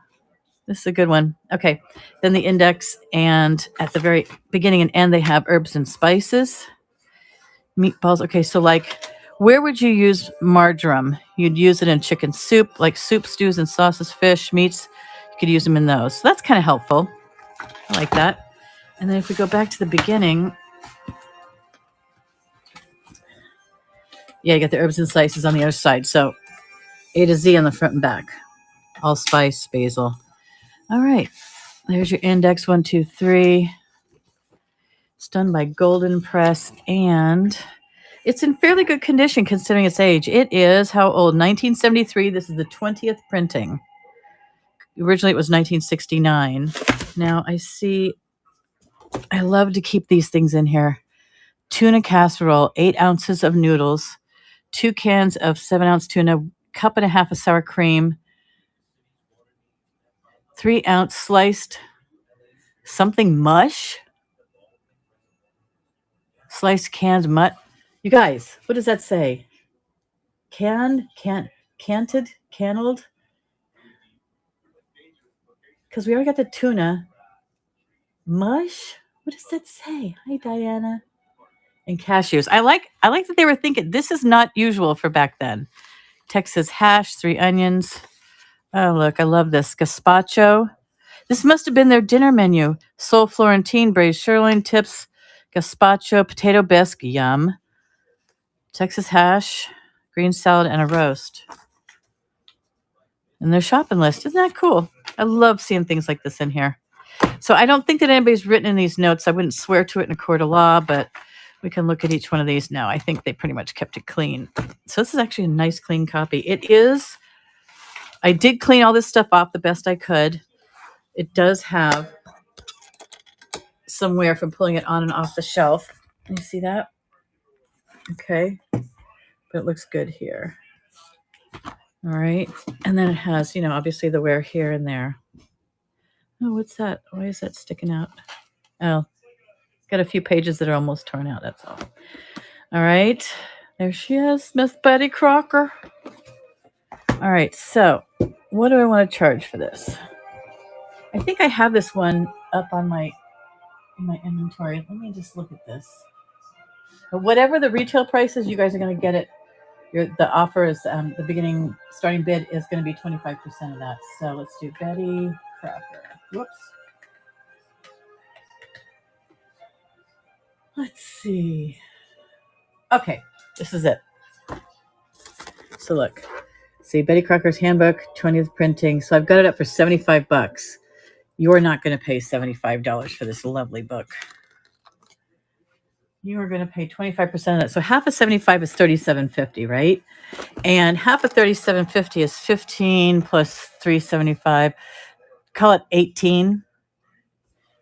This is a good one. Okay. Then the index, and at the very beginning and end, they have herbs and spices. Meatballs. Okay, so where would you use marjoram? You'd use it in chicken soup, like soup, stews, and sauces, fish, meats. You could use them in those. So that's kind of helpful. I like that. And then if we go back to the beginning, yeah, you got the herbs and spices on the other side. So A to Z on the front and back. Allspice, basil. All right. There's your index, 1, 2, 3. It's done by Golden Press, and it's in fairly good condition considering its age. It is, how old? 1973. This is the 20th printing. Originally, it was 1969. Now, I love to keep these things in here. Tuna casserole, 8 ounces of noodles, 2 cans of 7-ounce tuna, cup and a half of sour cream, 3-ounce sliced something mush, sliced canned mutt. You guys, what does that say? Canted, cannelled? Because we already got the tuna. Mush? What does that say? Hi, Diana. And cashews. I like that they were thinking this is not usual for back then. Texas hash, 3 onions. Oh, look, I love this. Gazpacho. This must have been their dinner menu. Sole Florentine, braised sirloin tips, gazpacho, potato bisque, yum. Texas hash, green salad, and a roast. And their shopping list. Isn't that cool? I love seeing things like this in here. So I don't think that anybody's written in these notes. I wouldn't swear to it in a court of law, but we can look at each one of these now. I think they pretty much kept it clean. So this is actually a nice, clean copy. It is. I did clean all this stuff off the best I could. It does have some wear from pulling it on and off the shelf. You see that? Okay. But it looks good here. All right. And then it has, obviously the wear here and there. Oh, what's that? Why is that sticking out? Oh, got a few pages that are almost torn out. That's all. All right. There she is, Miss Betty Crocker. All right. So what do I want to charge for this? I think I have this one up on my inventory. Let me just look at this. But whatever the retail price is, you guys are going to get it. The offer is the beginning starting bid is going to be 25% of that. So let's do Betty Crocker. Whoops. Let's see. Okay, this is it. So look, see Betty Crocker's handbook, 20th printing. So I've got it up for $75. You're not going to pay $75 for this lovely book. You are going to pay 25% of that. So half of 75 is $37.50, right? And half of $37.50 is 15 plus $3.75. Call it 18.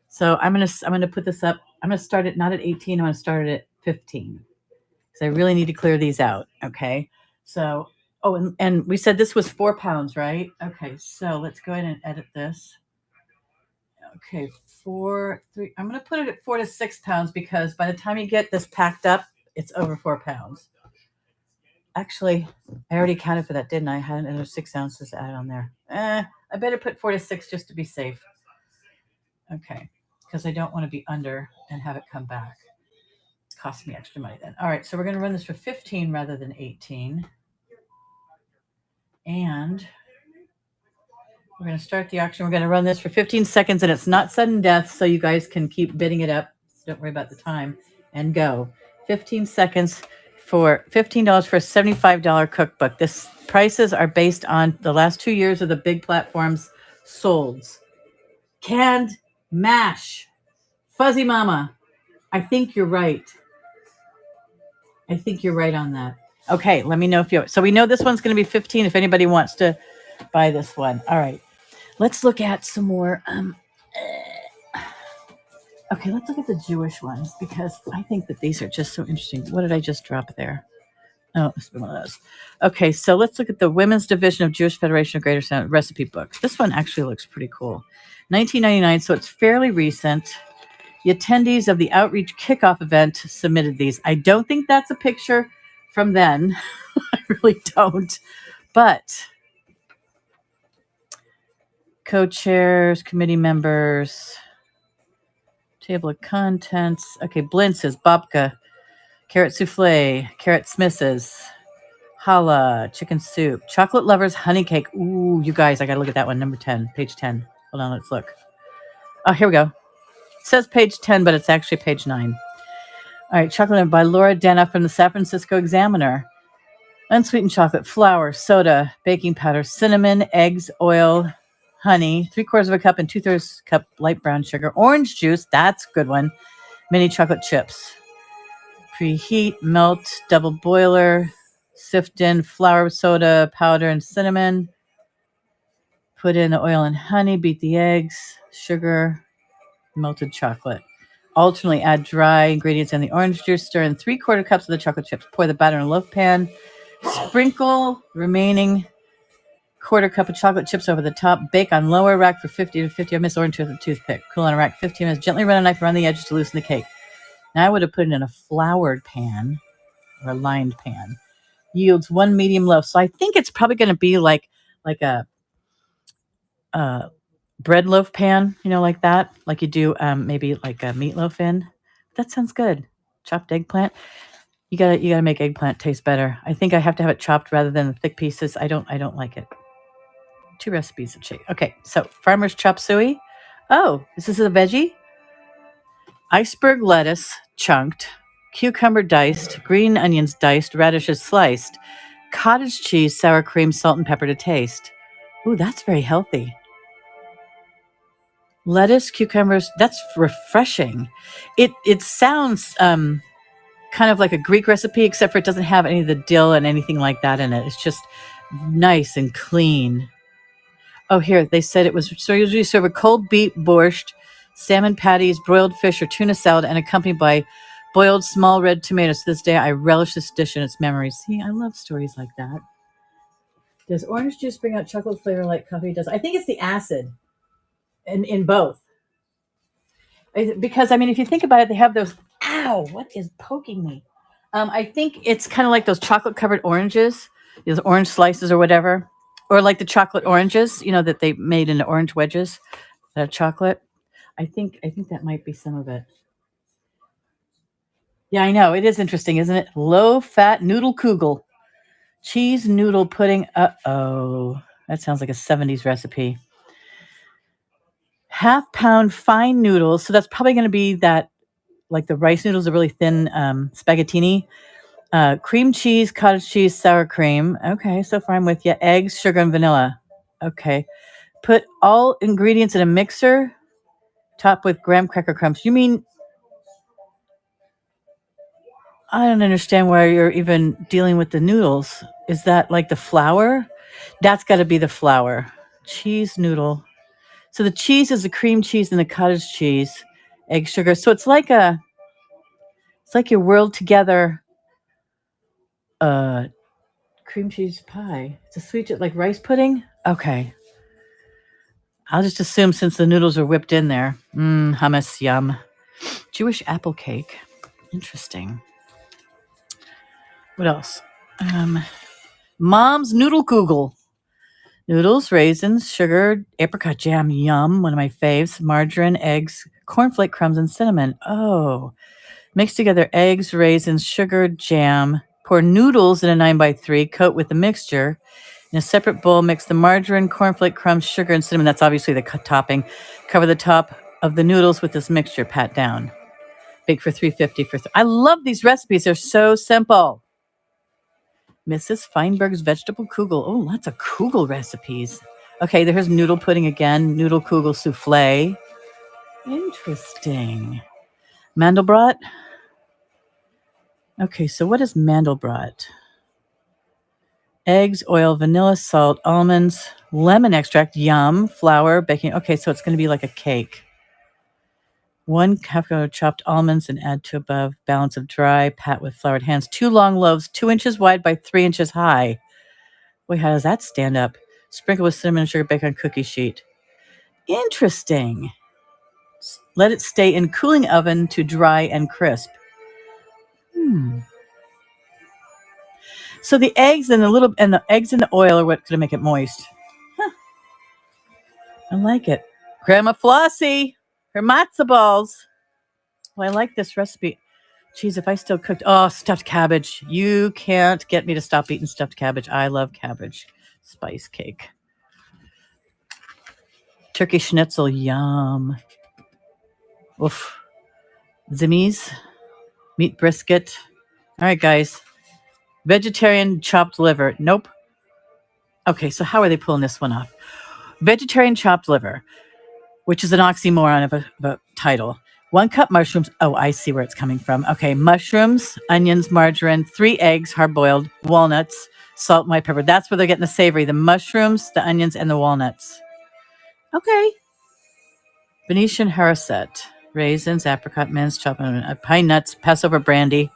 So I'm gonna put this up. I'm gonna start it not at 18. I'm gonna start it at 15 because I really need to clear these out. Okay. So and we said this was 4 pounds, right? Okay. So let's go ahead and edit this. Okay, 3. I'm gonna put it at 4 to 6 pounds because by the time you get this packed up, it's over 4 pounds. Actually, I already counted for that, didn't I? I had another 6 ounces to add on there. I better put 4 to 6 just to be safe. Okay, because I don't want to be under and have it come back. It costs me extra money then. All right, so we're going to run this for 15 rather than 18. And we're going to start the auction. We're going to run this for 15 seconds, and it's not sudden death, so you guys can keep bidding it up. So don't worry about the time. And go. 15 seconds for $15 for a $75 cookbook. This prices are based on the last 2 years of the big platforms sold. Canned mash. Fuzzy Mama. I think you're right. I think you're right on that. Okay, let me know if you... So we know this one's going to be 15 if anybody wants to buy this one. All right. Let's look at some more... Okay, let's look at the Jewish ones because I think that these are just so interesting. What did I just drop there? Oh, this is one of those. Okay, so let's look at the Women's Division of Jewish Federation of Greater Sound recipe books. This one actually looks pretty cool. $19.99, so it's fairly recent. The attendees of the outreach kickoff event submitted these. I don't think that's a picture from then. I really don't. But co-chairs, committee members, table of contents. Okay, Blintz's, babka, carrot souffle, carrot smisses, challah, chicken soup, chocolate lovers, honey cake. Ooh, you guys, I got to look at that one. Number 10, page 10. Hold on, let's look. Oh, here we go. It says page 10, but it's actually page 9. All right, chocolate by Laura Dana from the San Francisco Examiner. Unsweetened chocolate, flour, soda, baking powder, cinnamon, eggs, oil, honey, 3/4 cup and 2/3 cup light brown sugar, orange juice, that's a good one, mini chocolate chips. Preheat, melt, double boiler, sift in flour, soda, powder, and cinnamon. Put in the oil and honey, beat the eggs, sugar, melted chocolate. Alternately add dry ingredients and the orange juice. Stir in 3/4 cups of the chocolate chips. Pour the batter in a loaf pan. Sprinkle remaining 1/4 cup of chocolate chips over the top. Bake on lower rack for 50 to 50. I miss orange with a toothpick. Cool on a rack 15 minutes. Gently run a knife around the edges to loosen the cake. Now I would have put it in a floured pan. or a lined pan. Yields one medium loaf. So I think it's probably going to be like a bread loaf pan, like that, like you do maybe like a meatloaf in. That sounds good. Chopped eggplant. You gotta make eggplant taste better. I think I have to have it chopped rather than the thick pieces. I don't like it. 2 recipes of chicken. Okay, so farmer's chop suey. Oh, this is a veggie. Iceberg lettuce chunked, cucumber diced, green onions diced, radishes sliced, cottage cheese, sour cream, salt, and pepper to taste. Ooh, that's very healthy. Lettuce, cucumbers, that's refreshing. It sounds kind of like a Greek recipe, except for it doesn't have any of the dill and anything like that in it. It's just nice and clean. Oh, here, they said it was so usually serve a cold beet borscht, salmon patties, broiled fish, or tuna salad, and accompanied by boiled small red tomatoes. To this day, I relish this dish and its memories. See, I love stories like that. Does orange juice bring out chocolate flavor like coffee does? I think it's the acid in both. Because, I mean, if you think about it, they have those. Ow, what is poking me? I think it's kind of like those chocolate covered oranges, those orange slices or whatever, or like the chocolate oranges, that they made into orange wedges that are chocolate. I think that might be some of it. Yeah, I know. It is interesting, isn't it? Low fat noodle kugel. Cheese noodle pudding. Uh-oh. That sounds like a 70s recipe. Half-pound fine noodles. So that's probably going to be that, like the rice noodles are really thin spaghettini. Cream cheese, cottage cheese, sour cream. Okay, so far I'm with you. Eggs, sugar, and vanilla. Okay. Put all ingredients in a mixer. Top with graham cracker crumbs. You mean, I don't understand why you're even dealing with the noodles. Is that like the flour? That's got to be the flour. Cheese noodle. So the cheese is the cream cheese and the cottage cheese, egg, sugar. So it's like you whirled together uh cream cheese pie. It's a sweet like rice pudding. Okay. I'll just assume since the noodles are whipped in there. Hummus, yum. Jewish apple cake. Interesting. What else? Mom's noodle kugel. Noodles, raisins, sugar, apricot jam, yum. One of my faves. Margarine, eggs, cornflake crumbs, and cinnamon. Oh. Mix together eggs, raisins, sugar, jam. Pour noodles in a 9x3. Coat with the mixture. In a separate bowl, mix the margarine, cornflake crumbs, sugar, and cinnamon. That's obviously the topping. Cover the top of the noodles with this mixture. Pat down. Bake for 350 for. I love these recipes. They're so simple. Mrs. Feinberg's vegetable kugel. Oh, lots of kugel recipes. Okay, there's noodle pudding again. Noodle kugel souffle. Interesting. Mandelbrot. Okay, so what is Mandelbrot? Eggs, oil, vanilla, salt, almonds, lemon extract, yum, flour, baking. Okay, so it's going to be like a cake. 1 half cup of chopped almonds and add to above. Balance of dry, pat with floured hands. 2 long loaves, 2 inches wide by 3 inches high. Wait, how does that stand up? Sprinkle with cinnamon and sugar, bake on cookie sheet. Interesting. Let it stay in cooling oven to dry and crisp. So the eggs and the eggs and the oil are what's going to make it moist. Huh, I like it. Grandma Flossie, her matzo balls. Well, I like this recipe. Geez, if I still cooked, stuffed cabbage. You can't get me to stop eating stuffed cabbage. I love cabbage. Spice cake. Turkey schnitzel, yum. Oof. Zimmies, meat brisket. All right, guys. Vegetarian chopped liver. Nope. Okay, so how are they pulling this one off? Vegetarian chopped liver, which is an oxymoron of a title. 1 cup mushrooms. Oh, I see where it's coming from. Okay, mushrooms, onions, margarine, 3 eggs, hard boiled, walnuts, salt, and white pepper. That's where they're getting the savory. The mushrooms, the onions, and the walnuts. Okay. Venetian haricot, raisins, apricot, mince, chopped pine nuts, Passover brandy,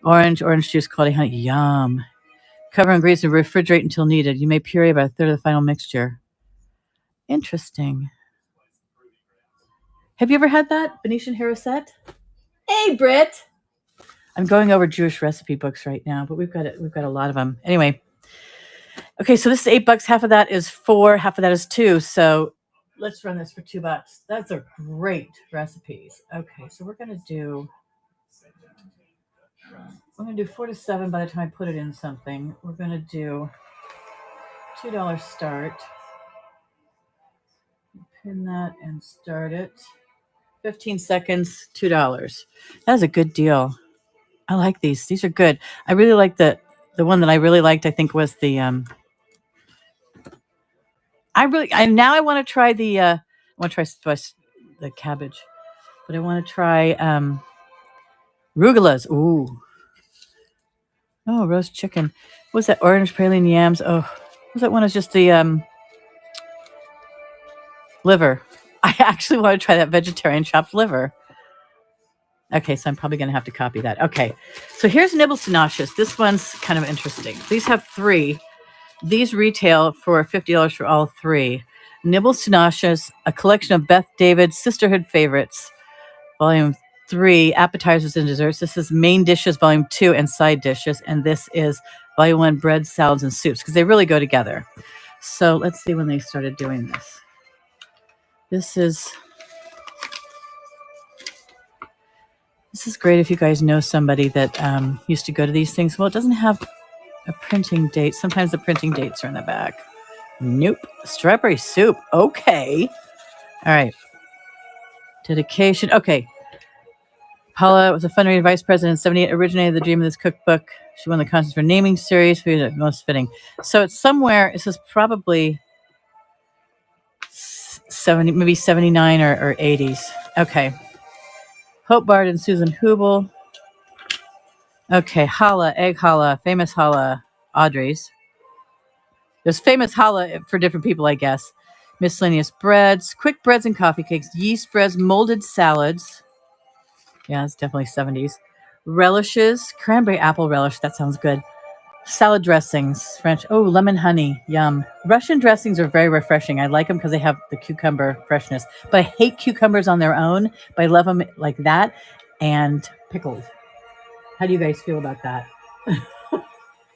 orange juice, quality honey. Yum. Cover ingredients and refrigerate until needed. You may puree about a third of the final mixture. Interesting. Have you ever had that? Venetian haricot? Hey, Britt. I'm going over Jewish recipe books right now, but we've got a lot of them. Anyway, okay, so this is $8. Half of that is 4. Half of that is 2. So let's run this for $2. That's a great recipes. Okay, so we're gonna do 4 to 7 by the time I put it in something. We're gonna do $2 start. Pin that and start it. 15 seconds, $2. That is a good deal. I like these. These are good. I really like the one that I really liked, I think, was the I want to try the I want to try the cabbage, but I want to try rugulas. Ooh. Oh, roast chicken. What was that? Orange praline yams. Oh, what was that one? Is just the liver. I actually want to try that vegetarian chopped liver. Okay, so I'm probably going to have to copy that. Okay, so here's Nibbles to Nauseous. This one's kind of interesting. These have 3. These retail for $50 for all 3. Nibbles to Nauseous, a collection of Beth David's Sisterhood favorites, Volume 3, appetizers and desserts. This is main dishes, Volume 2, and side dishes. And this is Volume 1, bread, salads, and soups, because they really go together. So let's see when they started doing this. This is great if you guys know somebody that used to go to these things. Well, it doesn't have a printing date. Sometimes the printing dates are in the back. Nope. Strawberry soup. Okay. All right. Dedication. Okay. Paula was a fundraising vice president in 78, originated the dream of this cookbook. She won the contest for naming series. Most fitting. So it's somewhere, this is probably 70, maybe 79 or 80s. Okay. Hope Bard and Susan Hubel. Okay. Challah, egg challah, famous challah, Audrey's. There's famous challah for different people, I guess. Miscellaneous breads, quick breads and coffee cakes, yeast breads, molded salads. Yeah, it's definitely 70s. Relishes, cranberry apple relish. That sounds good. Salad dressings, French. Oh, lemon honey. Yum. Russian dressings are very refreshing. I like them because they have the cucumber freshness. But I hate cucumbers on their own, but I love them like that. And pickled. How do you guys feel about that?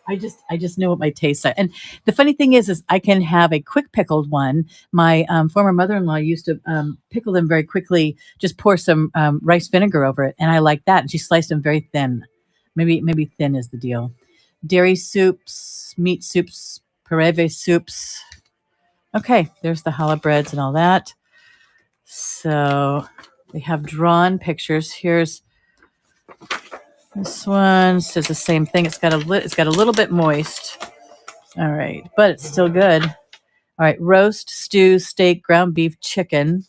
I just know what my tastes are. And the funny thing is I can have a quick pickled one. My former mother-in-law used to pickle them very quickly, just pour some rice vinegar over it. And I like that. And she sliced them very thin. Maybe thin is the deal. Dairy soups, meat soups, pareve soups. Okay, there's the challah breads and all that. So they have drawn pictures. Here's this one. Says the same thing. It's got a little bit moist. All right, but it's still good. All right, roast, stew, steak, ground beef, chicken.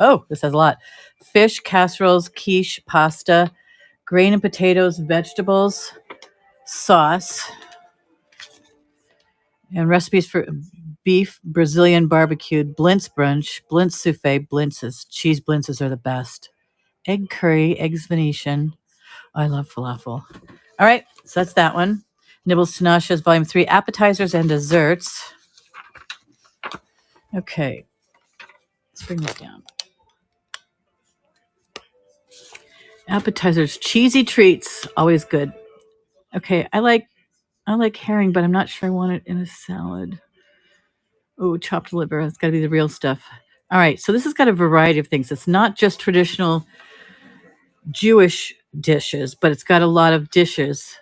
Oh, this has a lot. Fish, casseroles, quiche, pasta, grain and potatoes, vegetables, sauce, and recipes for beef, Brazilian barbecued, blintz brunch, blintz souffle, blintzes. Cheese blintzes are the best. Egg curry, eggs Venetian. Oh, I love falafel. All right, so that's that one. Nibbles to Nauseous, Volume 3, appetizers and desserts. Okay, let's bring this down. Appetizers, cheesy treats, always good. Okay, I like herring, but I'm not sure I want it in a salad. Oh, chopped liver, that's got to be the real stuff. All right, so this has got a variety of things. It's not just traditional Jewish dishes, but it's got a lot of dishes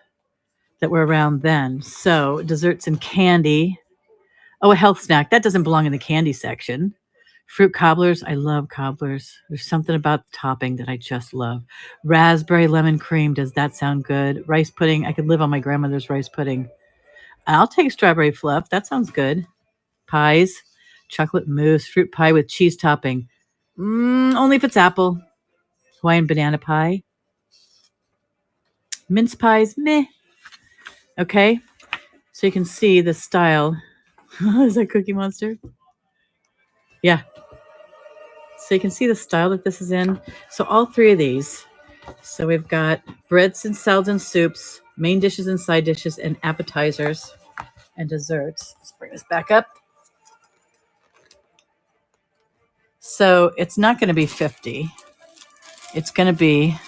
that were around then. So desserts and candy. Oh, a health snack. That doesn't belong in the candy section. Fruit cobblers. I love cobblers. There's something about the topping that I just love. Raspberry lemon cream. Does that sound good? Rice pudding. I could live on my grandmother's rice pudding. I'll take strawberry fluff. That sounds good. Pies. Chocolate mousse. Fruit pie with cheese topping. Only if it's apple. Hawaiian banana pie. Mince pies. Meh. Okay. So you can see the style. Is that Cookie Monster? Yeah. So you can see the style that this is in. So all 3 of these. So we've got breads and salads and soups, main dishes and side dishes, and appetizers and desserts. Let's bring this back up. So it's not going to be 50. It's going to be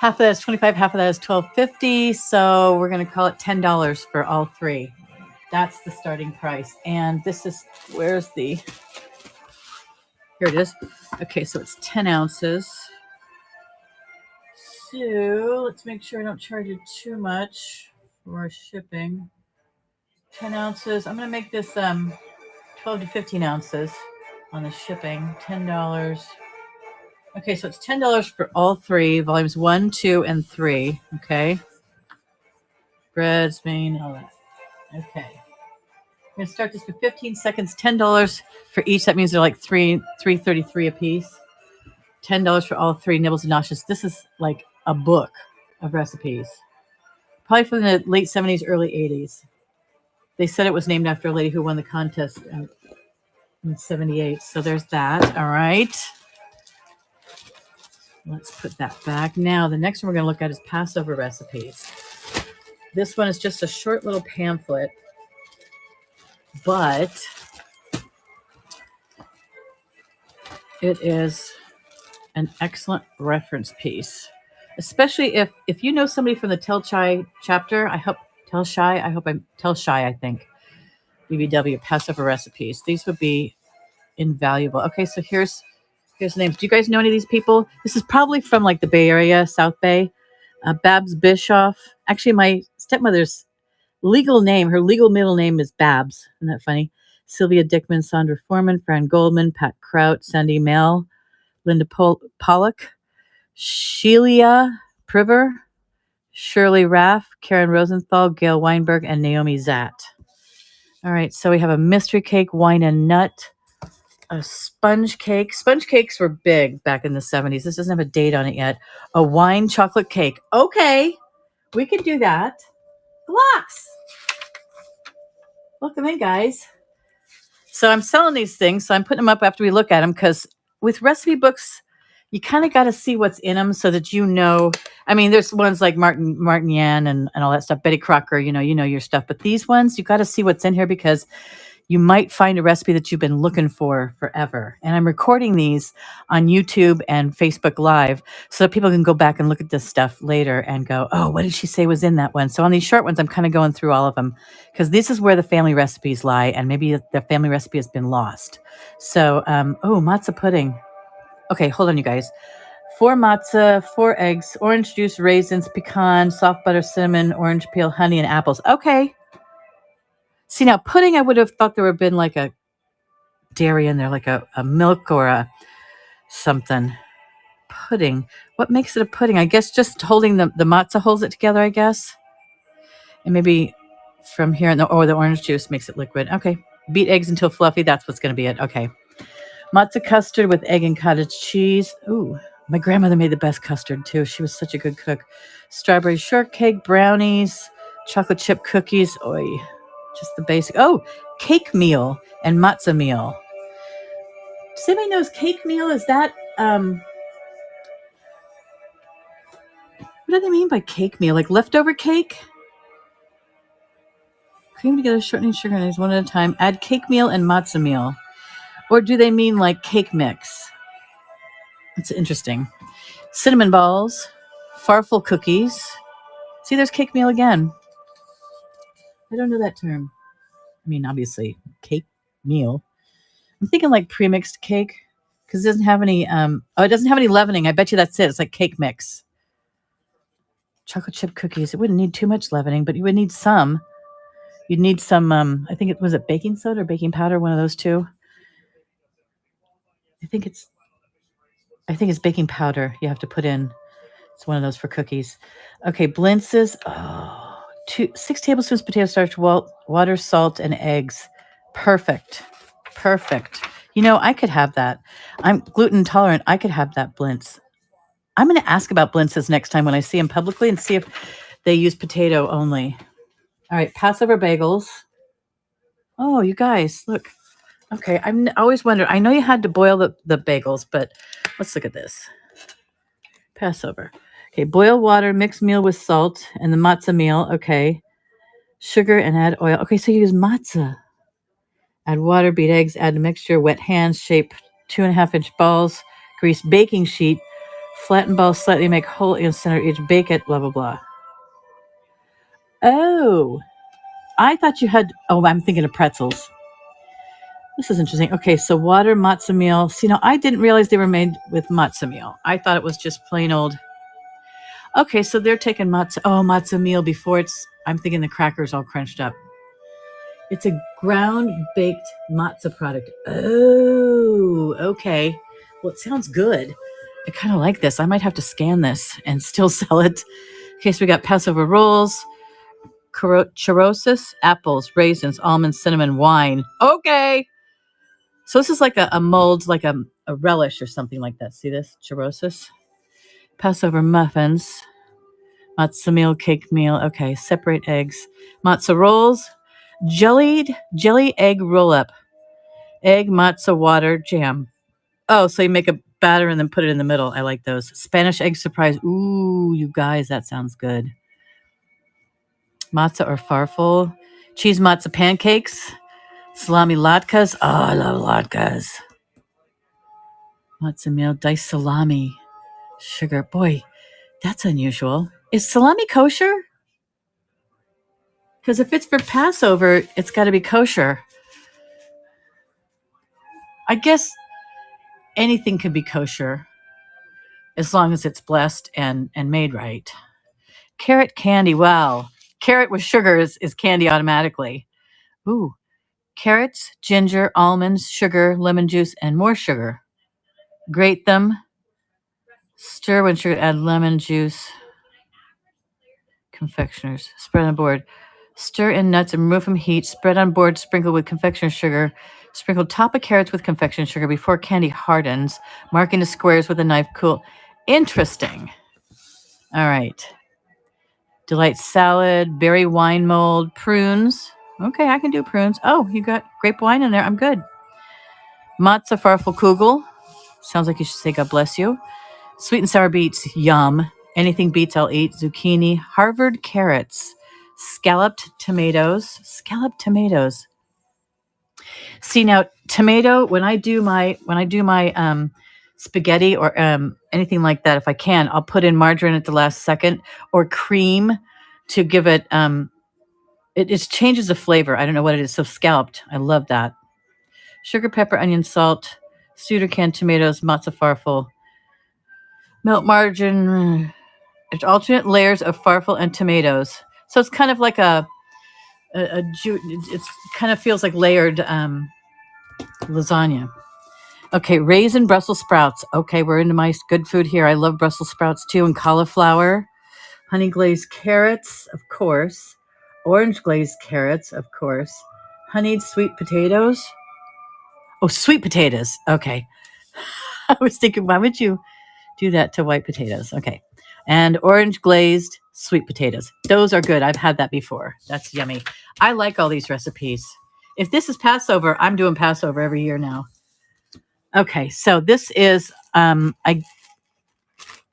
half of that is 25, half of that is $12.50. So we're going to call it $10 for all three. That's the starting price. And this is, where's the, here it is. Okay, so it's 10 ounces. So let's make sure I don't charge you too much for shipping. 10 ounces. I'm going to make this 12 to 15 ounces on the shipping. $10. Okay, so it's $10 for all three, volumes 1, 2, and 3. Okay. Breads, main, all that. Okay. I'm going to start this for 15 seconds. $10 for each. That means they're like $3.33 a piece. $10 for all three, nibbles and noshes. This is like a book of recipes. Probably from the late 70s, early 80s. They said it was named after a lady who won the contest in 78. So there's that. All right. Let's put that back. Now, the next one we're going to look at is Passover recipes. This one is just a short little pamphlet, but it is an excellent reference piece, especially if you know somebody from the Tell Shy chapter. I think BBW Passover recipes. These would be invaluable. Okay, so here's the names. Do you guys know any of these people? This is probably from like the Bay Area, South Bay. Babs Bischoff. Actually, my stepmother's legal name, her legal middle name is Babs. Isn't that funny? Sylvia Dickman, Sandra Foreman, Fran Goldman, Pat Kraut, Sandy Mel, Linda Pollock, Sheila Priver, Shirley Raff, Karen Rosenthal, Gail Weinberg, and Naomi Zatt. All right, so we have a mystery cake, wine and nut, a sponge cake. Sponge cakes were big back in the 70s. This doesn't have a date on it yet. A wine chocolate cake. Okay, we can do that. Blocks. Welcome in, guys. So I'm selling these things. So I'm putting them up after we look at them because with recipe books, you kind of got to see what's in them so that you know. I mean, there's ones like Martin Yan and all that stuff. Betty Crocker, you know your stuff. But these ones, you got to see what's in here because you might find a recipe that you've been looking for forever. And I'm recording these on YouTube and Facebook Live so that people can go back and look at this stuff later and go, oh, what did she say was in that one? So on these short ones, I'm kind of going through all of them because this is where the family recipes lie. And maybe the family recipe has been lost. So, matzah pudding. Okay, hold on, you guys. 4 matzah, 4 eggs, orange juice, raisins, pecan, soft butter, cinnamon, orange peel, honey, and apples. Okay. See, now pudding, I would have thought there would have been like a dairy in there, like a milk or a something. Pudding. What makes it a pudding? I guess just holding the matzah holds it together, I guess. And maybe from here, the orange juice makes it liquid. Okay. Beat eggs until fluffy. That's what's going to be it. Okay. Matzah custard with egg and cottage cheese. Ooh, my grandmother made the best custard too. She was such a good cook. Strawberry shortcake, brownies, chocolate chip cookies. Oy. Just the basic. Oh, cake meal and matzah meal. Does anybody knows cake meal? Is that, what do they mean by cake meal? Like leftover cake? Cream together, shortening sugar and eggs one at a time. Add cake meal and matzah meal. Or do they mean like cake mix? That's interesting. Cinnamon balls, farfel cookies. See, there's cake meal again. I don't know that term. I mean, obviously, cake meal. I'm thinking like pre-mixed cake because it doesn't have any. It doesn't have any leavening. I bet you that's it. It's like cake mix. Chocolate chip cookies. It wouldn't need too much leavening, but you would need some. You'd need some. I think it was baking soda or baking powder. One of those two. I think it's baking powder. You have to put in. It's one of those for cookies. Okay, blintzes. 6 tablespoons potato starch, water, salt, and eggs. Perfect. I could have that. I'm gluten intolerant. I could have that blintz. I'm going to ask about blintzes next time when I see them publicly and see if they use potato only. All right, Passover bagels. Oh, you guys, look. Okay, I always wondered. I know you had to boil the bagels, but let's look at this. Passover. Okay, boil water, mix meal with salt, and the matzah meal. Okay, sugar and add oil. Okay, so you use matzah. Add water, beat eggs, add a mixture, wet hands, shape 2.5-inch balls, grease baking sheet, Flatten balls slightly, make hole in center each, bake it, blah, blah, blah. Oh, I thought you had, oh, I'm thinking of pretzels. This is interesting. Okay, so water, matzo meal. See, now I didn't realize they were made with matzo meal. I thought it was just plain old. Okay, so they're taking matzo meal before it's, I'm thinking the crackers all crunched up. It's a ground baked matzo product. Oh, okay. Well, it sounds good. I kind of like this. I might have to scan this and still sell it. Okay, so we got Passover rolls, churrosis, apples, raisins, almonds, cinnamon, wine. Okay. So this is like a mold, like a relish or something like that. See this? Churrosis. Passover muffins. Matzo meal, cake meal. Okay, separate eggs. Matzo rolls. Jelly egg roll up. Egg, matzo, water, jam. Oh, so you make a batter and then put it in the middle. I like those. Spanish egg surprise. Ooh, you guys, that sounds good. Matzo or farfel. Cheese matzo pancakes. Salami latkes. Oh, I love latkes. Matzo meal, diced salami. Sugar. Boy, that's unusual. Is salami kosher? Because if it's for Passover, it's got to be kosher. I guess anything can be kosher as long as it's blessed and made right. Carrot candy. Wow. Carrot with sugar is candy automatically. Ooh. Carrots, ginger, almonds, sugar, lemon juice, and more sugar. Grate them. Stir when sugar, add lemon juice. Confectioners. Spread on board. Stir in nuts and remove from heat. Spread on board. Sprinkle with confectioner sugar. Sprinkle top of carrots with confection sugar before candy hardens. Mark into squares with a knife. Cool. Interesting. All right. Delight salad, berry wine mold, prunes. Okay, I can do prunes. Oh, you got grape wine in there. I'm good. Matzo farfel kugel. Sounds like you should say God bless you. Sweet and sour beets. Yum. Anything beets, I'll eat. Zucchini. Harvard carrots. Scalloped tomatoes. Scalloped tomatoes. See, now tomato, when I do my spaghetti or anything like that, if I can, I'll put in margarine at the last second or cream to give it it just changes the flavor. I don't know what it is. So scalloped. I love that. Sugar, pepper, onion, salt, stewed or canned tomatoes, matzo farfel, melt margarine. It's alternate layers of farfel and tomatoes. So it's kind of like it's kind of feels like layered lasagna. Okay, raisin Brussels sprouts. Okay, we're into my good food here. I love Brussels sprouts too, and cauliflower. Honey glazed carrots, of course. Orange glazed carrots, of course. Honeyed sweet potatoes. Oh, sweet potatoes. Okay. I was thinking, why would you do that to white potatoes? Okay. And orange glazed sweet potatoes. Those are good. I've had that before. That's yummy. I like all these recipes. If this is Passover, I'm doing Passover every year now. Okay, so this is, I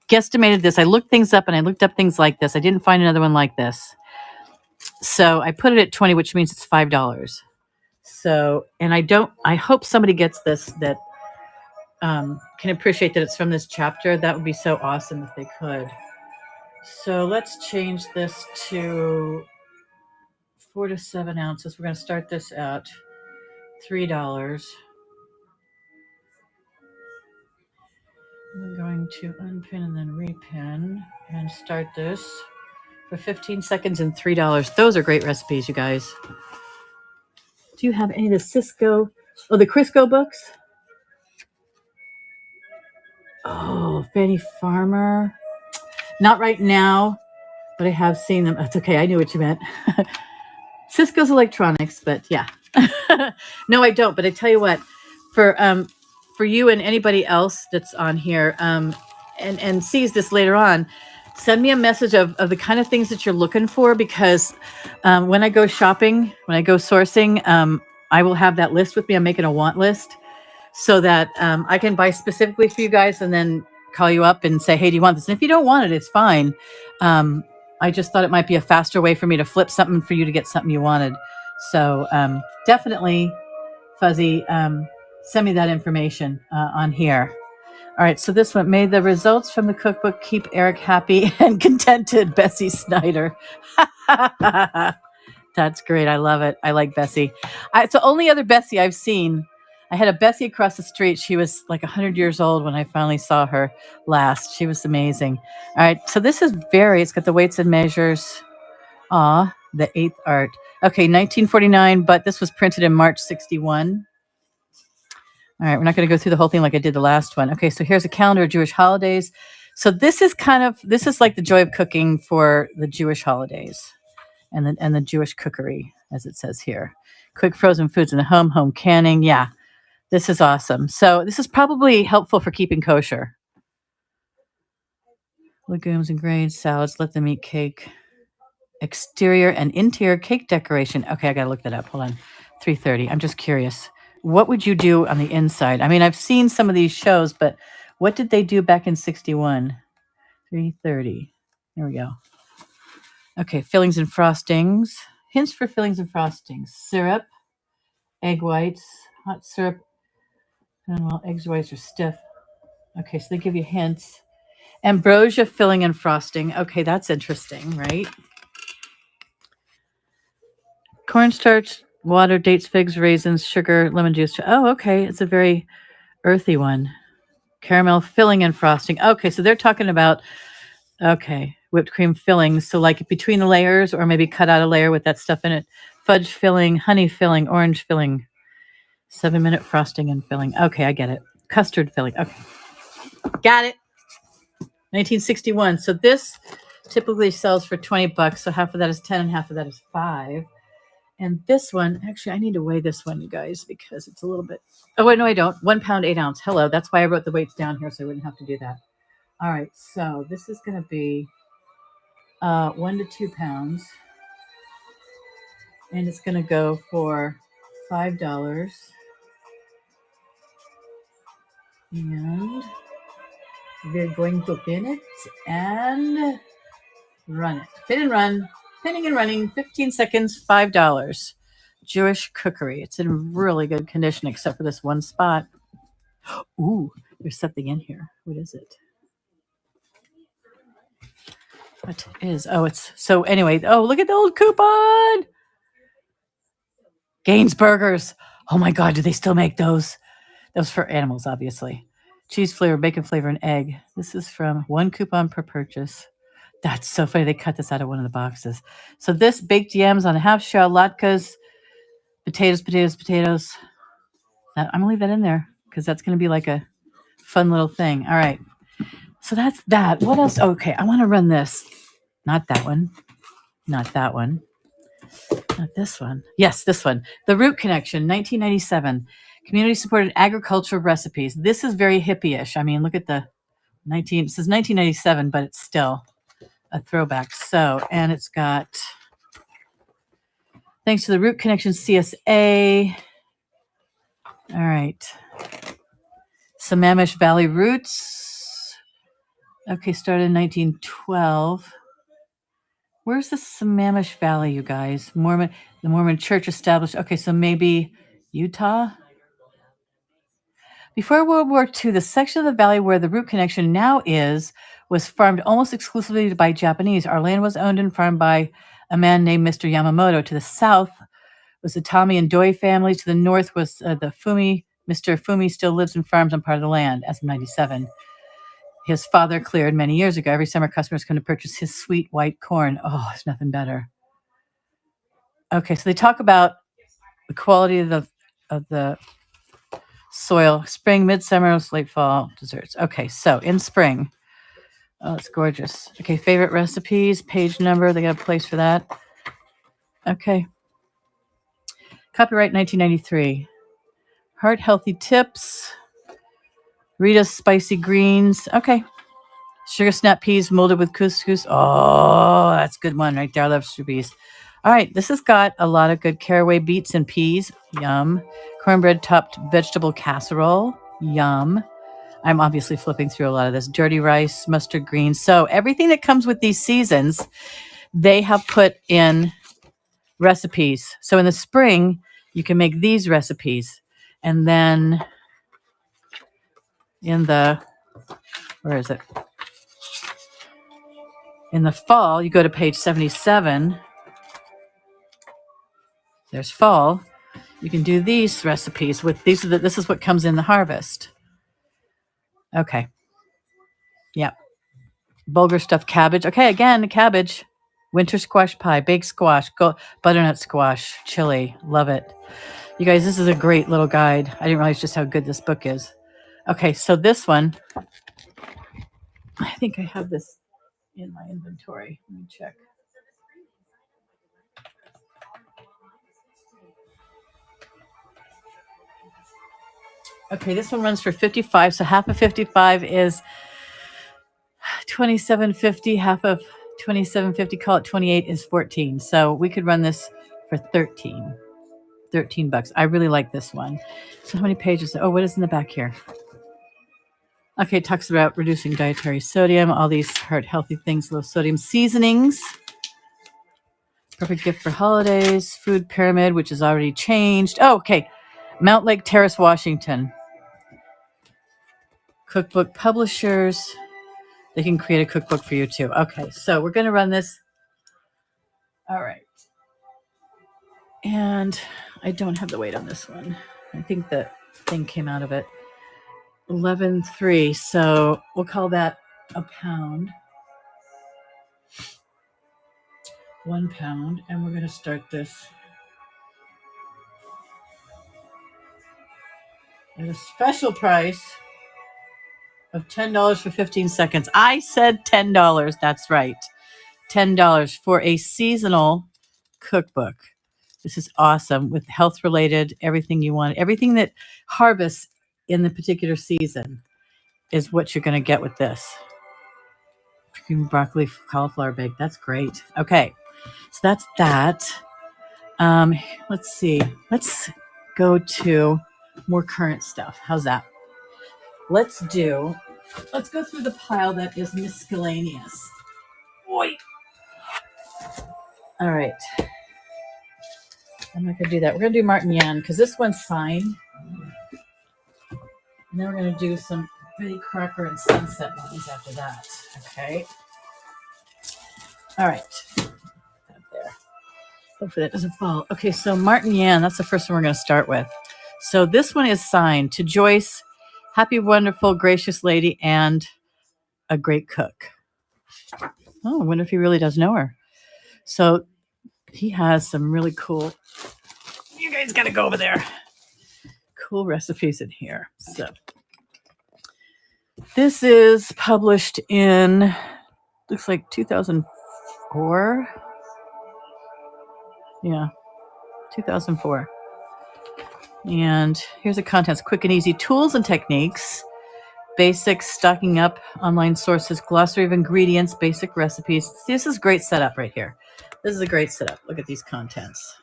guesstimated this. I looked things up and I looked up things like this. I didn't find another one like this. So I put it at 20, which means it's $5. So, and I hope somebody gets this that can appreciate that it's from this chapter. That would be so awesome if they could. So let's change this to 4 to 7 ounces. We're going to start this at $3. I'm going to unpin and then repin and start this for 15 seconds and $3. Those are great recipes, you guys. Do you have any of the the Crisco books? Oh, Fanny Farmer. Not right now, but I have seen them. That's okay. I knew what you meant. Cisco's Electronics, but yeah. No, I don't. But I tell you what, for you and anybody else that's on here and sees this later on, send me a message of the kind of things that you're looking for, because when I go shopping, when I go sourcing, I will have that list with me. I'm making a want list so that I can buy specifically for you guys and then call you up and say, hey, do you want this? And if you don't want it, it's fine. I just thought it might be a faster way for me to flip something for you to get something you wanted. So definitely, Fuzzy, send me that information on here. All right, so this one, may the results from the cookbook keep Eric happy and contented, Bessie Snyder. That's great. I love it. I like Bessie. It's the only other Bessie I've seen. I had a Bessie across the street. She was like 100 years old when I finally saw her last. She was amazing. All right, so this is it's got the weights and measures. The eighth art. Okay, 1949, but this was printed in March 61. All right, we're not going to go through the whole thing like I did the last one. Okay, so here's a calendar of Jewish holidays. So this is like the joy of cooking for the Jewish holidays and the Jewish cookery, as it says here. Quick frozen foods in the home canning. Yeah, this is awesome. So this is probably helpful for keeping kosher. Legumes and grains, salads, let them eat cake. Exterior and interior cake decoration. Okay, I got to look that up. Hold on. 3:30. I'm just curious. What would you do on the inside? I mean, I've seen some of these shows, but what did they do back in 61? 3:30. Here we go. Okay, fillings and frostings. Hints for fillings and frostings. Syrup, egg whites, hot syrup. Well, egg whites are stiff. Okay, so they give you hints. Ambrosia filling and frosting. Okay, that's interesting, right? Cornstarch, water, dates, figs, raisins, sugar, lemon juice. Oh, okay. It's a very earthy one. Caramel filling and frosting. Okay, so they're talking about, whipped cream fillings. So like between the layers, or maybe cut out a layer with that stuff in it. Fudge filling, honey filling, orange filling. 7-minute frosting and filling. Okay, I get it. Custard filling. Okay. Got it. 1961. So this typically sells for $20. So half of that is 10 and half of that is 5. And this one, actually, I need to weigh this one, you guys, because it's a little bit. Oh, wait, no, I don't. 1 pound, 8 ounce. Hello. That's why I wrote the weights down here so I wouldn't have to do that. All right. So this is going to be 1 to 2 pounds. And it's going to go for $5. And we're going to pin it and run it. Pin and run. Pinning and running. 15 seconds, $5. Jewish cookery. It's in really good condition except for this one spot. Ooh, there's something in here. What is it? What is? Oh, it's so anyway. Oh, look at the old coupon. Gaines Burgers. Oh my God, do they still make those? Those for animals, obviously. Cheese flavor, bacon flavor, and egg. This is from 1 coupon per purchase. That's so funny. They cut this out of one of the boxes. So this baked yams on a half shell, latkes, potatoes. I'm going to leave that in there because that's going to be like a fun little thing. All right. So that's that. What else? Okay. I want to run this. Not that one. Not that one. Not this one. Yes, this one. The Root Connection, 1997. Community-supported agriculture recipes. This is very hippie-ish. I mean, look at the it says 1997, but it's still a throwback. So, and it's got, thanks to the Root Connection CSA. All right. Sammamish Valley Roots. Okay, started in 1912. Where's the Sammamish Valley, you guys? The Mormon Church established. Okay, so maybe Utah? Before World War II, the section of the valley where the Root Connection now is was farmed almost exclusively by Japanese. Our land was owned and farmed by a man named Mr. Yamamoto. To the south was the Tommy and Doi family. To the north was the Fumi. Mr. Fumi still lives and farms on part of the land as of 97. His father cleared many years ago. Every summer, customers come to purchase his sweet white corn. Oh, there's nothing better. Okay, so they talk about the quality of the soil. Spring, midsummer, late fall, desserts. Okay, so in spring. Oh, it's gorgeous. Okay, favorite recipes, page number. They got a place for that. Okay. Copyright 1993. Heart healthy tips. Rita's spicy greens. Okay. Sugar snap peas molded with couscous. Oh, that's a good one right there. I love sugar peas. All right. This has got a lot of good caraway beets and peas. Yum. Cornbread topped vegetable casserole. Yum. I'm obviously flipping through a lot of this. Dirty rice, mustard greens. So everything that comes with these seasons, they have put in recipes. So in the spring, you can make these recipes. And then in the Where is it? In the fall, you go to page 77. There's fall. You can do these recipes with these. This is what comes in the harvest. Okay. Yep. Bulgur stuffed cabbage. Okay, again, cabbage. Winter squash pie, baked squash, butternut squash, chili. Love it. You guys, this is a great little guide. I didn't realize just how good this book is. Okay, so this one, I think I have this in my inventory. Let me check. Okay, this one runs for $55. So half of 55 is $27.50. Half of $27.50, call it 28, is 14. So we could run this for 13 bucks. I really like this one. So how many pages? Oh, what is in the back here? Okay, it talks about reducing dietary sodium, all these heart healthy things, low sodium seasonings. Perfect gift for holidays. Food pyramid, which is already changed. Oh, okay. Mount Lake Terrace, Washington. Cookbook publishers. They can create a cookbook for you too. Okay, so we're going to run this. All right. And I don't have the weight on this one. I think the thing came out of it. 11.3. So we'll call that a pound. 1 pound. And we're going to start this at a special price of $10 for 15 seconds. I said $10. That's right. $10 for a seasonal cookbook. This is awesome with health related, everything you want, everything that harvests in the particular season is what you're going to get with this. Broccoli, cauliflower bake. That's great. Okay. So that's that. Let's see. Let's go to more current stuff. How's that? Let's go through the pile that is miscellaneous. Oi. All right. I'm not going to do that. We're going to do Martin Yan because this one's signed. And then we're going to do some Betty Crocker and Sunset ones after that. Okay. All right. Up there. Hopefully that doesn't fall. Okay, so Martin Yan, that's the first one we're going to start with. So this one is signed to Joyce, happy, wonderful, gracious lady, and a great cook. Oh, I wonder if he really does know her. So he has some really cool, you guys got to go over there. Cool recipes in here. So this is published in, looks like 2004. Yeah, 2004. And here's the contents. Quick and easy tools and techniques. Basics, stocking up, online sources, glossary of ingredients, basic recipes. See, this is great setup right here. This is a great setup. Look at these contents.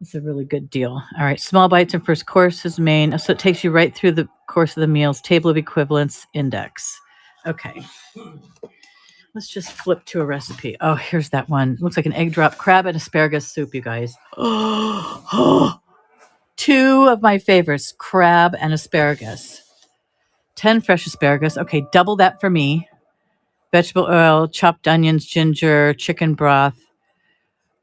It's a really good deal. All right, small bites and first courses, main. So it takes you right through the course of the meals, table of equivalents, index. Okay. Let's just flip to a recipe. Oh, here's that one. Looks like an egg drop crab and asparagus soup, you guys. Oh, two of my favorites, crab and asparagus. 10 fresh asparagus. Okay, double that for me. Vegetable oil, chopped onions, ginger, chicken broth.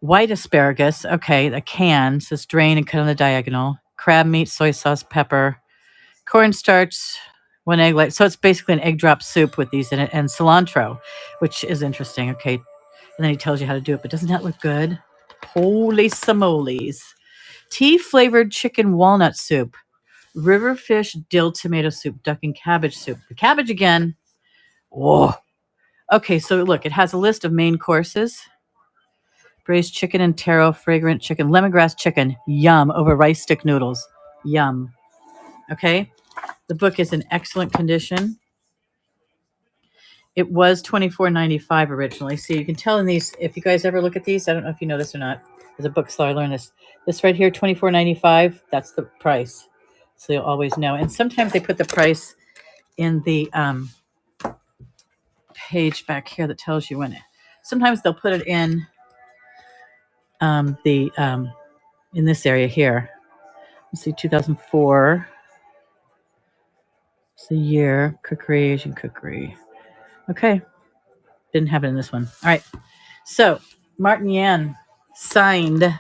White asparagus. Okay, a can. Says drain and cut on the diagonal. Crab meat, soy sauce, pepper. Cornstarch, 1 egg light. So it's basically an egg drop soup with these in it. And cilantro, which is interesting. Okay, and then he tells you how to do it. But doesn't that look good? Holy simoles. Tea-flavored chicken walnut soup. River fish dill tomato soup, duck and cabbage soup. The cabbage again. Oh. Okay, so look, it has a list of main courses. Braised chicken and taro, fragrant chicken, lemongrass chicken. Yum. Over rice stick noodles. Yum. Okay. The book is in excellent condition. It was $24.95 originally. So you can tell in these, if you guys ever look at these, I don't know if you know this or not. As a bookseller, I learned this. This right here, $24.95, that's the price. So you'll always know. And sometimes they put the price in the page back here that tells you when it. Sometimes they'll put it in in this area here. Let's see, 2004. It's the year. Cookery, Asian cookery. Okay. Didn't have it in this one. All right. So, Martin Yan signed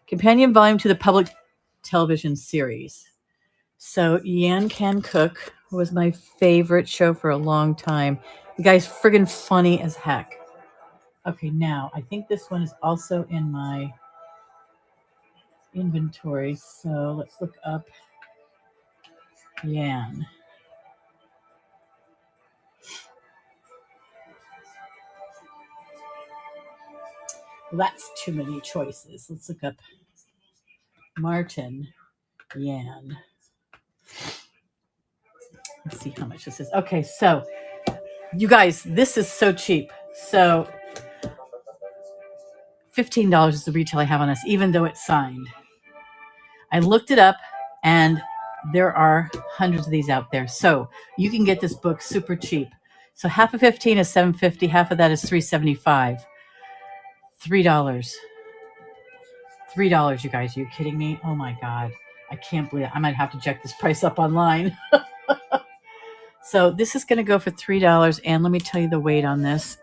companion volume to the public television series. So, Yan Can Cook was my favorite show for a long time. The guy's friggin' funny as heck. Okay, now I think this one is also in my inventory. So let's look up Yan. That's too many choices. Let's look up Martin Yan. Let's see how much this is. Okay, so you guys, this is so cheap. So $15 is the retail I have on this, even though it's signed. I looked it up, and there are hundreds of these out there. So you can get this book super cheap. So half of 15 is $7.50. Half of that is $3.75. $3. $3, you guys. Are you kidding me? Oh my God. I can't believe it. I might have to check this price up online. So this is going to go for $3. And let me tell you the weight on this.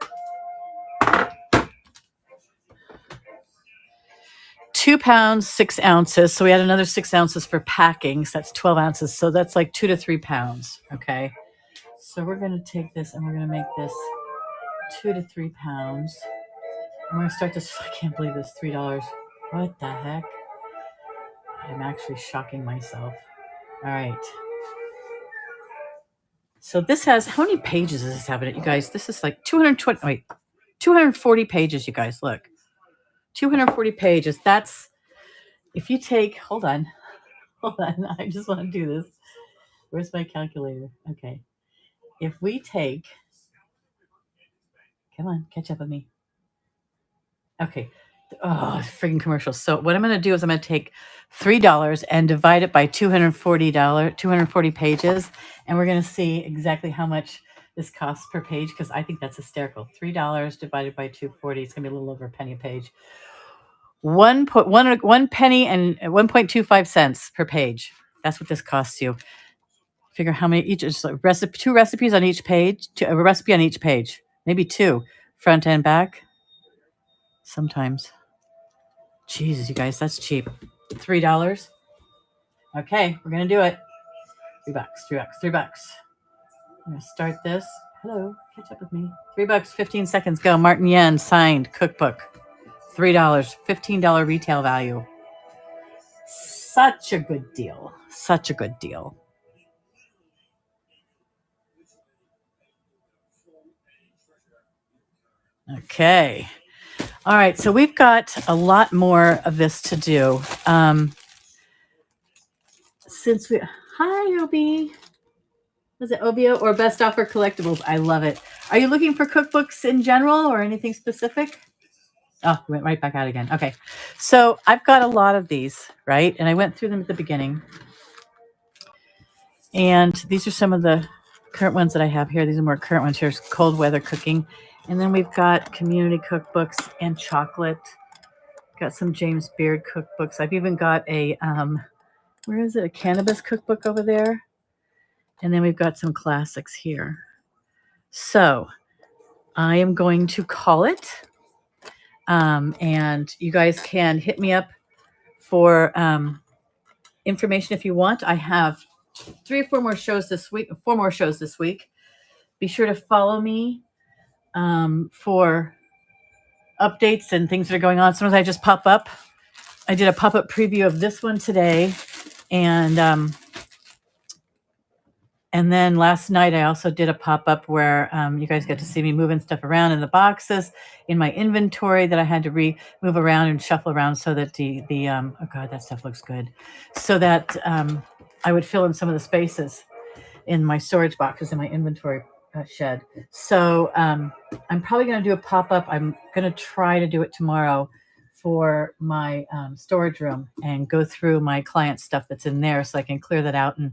2 pounds, 6 ounces. So we had another 6 ounces for packing. So that's 12 ounces. So that's like 2 to 3 pounds. Okay. So we're going to take this and we're going to make this 2 to 3 pounds. I'm going to start this. I can't believe this. $3. What the heck? I'm actually shocking myself. All right. So this has, how many pages does this have in it, you guys? This is like 240 pages, you guys. Look. 240 pages. That's, if you take, hold on. I just want to do this. Where's my calculator? Okay. If we take, come on, catch up with me. Okay. Oh, friggin' commercial. So what I'm going to do is I'm going to take $3 and divide it by 240 pages. And we're going to see exactly how much this costs per page, because I think that's hysterical. $3 divided by 240. It's going to be a little over a penny a page. One penny and 1.25 cents per page. That's what this costs you. Figure how many each is, like two recipes on each page, a recipe on each page, maybe 2, front and back. Sometimes. Jesus, you guys, that's cheap. $3. Okay, we're gonna do it. $3, $3. I'm gonna start this. Hello, catch up with me. $3, 15 seconds. Go. Martin Yan signed cookbook. $3, $15 retail value. Such a good deal. Such a good deal. Okay. All right. So we've got a lot more of this to do. Hi, Obi. Was it Obio or Best Offer Collectibles? I love it. Are you looking for cookbooks in general or anything specific? Oh, we went right back out again. Okay. So I've got a lot of these, right? And I went through them at the beginning. And these are some of the current ones that I have here. These are more current ones. Here's cold weather cooking. And then we've got community cookbooks and chocolate. Got some James Beard cookbooks. I've even got a, where is it? A cannabis cookbook over there. And then we've got some classics here. So I am going to call it. And you guys can hit me up for information if you want. I have 3 or 4 more shows this week. 4 more shows this week. Be sure to follow me for updates and things that are going on. Sometimes I just pop up. I did a pop-up preview of this one today. And then last night I also did a pop-up where you guys got to see me moving stuff around in the boxes in my inventory that I had to move around and shuffle around so that oh God, that stuff looks good. So that I would fill in some of the spaces in my storage boxes in my inventory shed. So I'm probably going to do a pop-up. I'm going to try to do it tomorrow for my storage room and go through my client stuff that's in there so I can clear that out and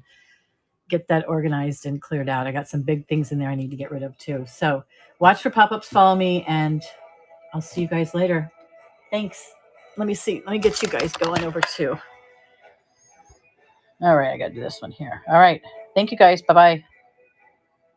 get that organized and cleared out. I got some big things in there I need to get rid of too. So watch for pop-ups, follow me, and I'll see you guys later. Thanks. Let me see. Let me get you guys going over too. All right, I got to do this one here. All right. Thank you guys. Bye bye.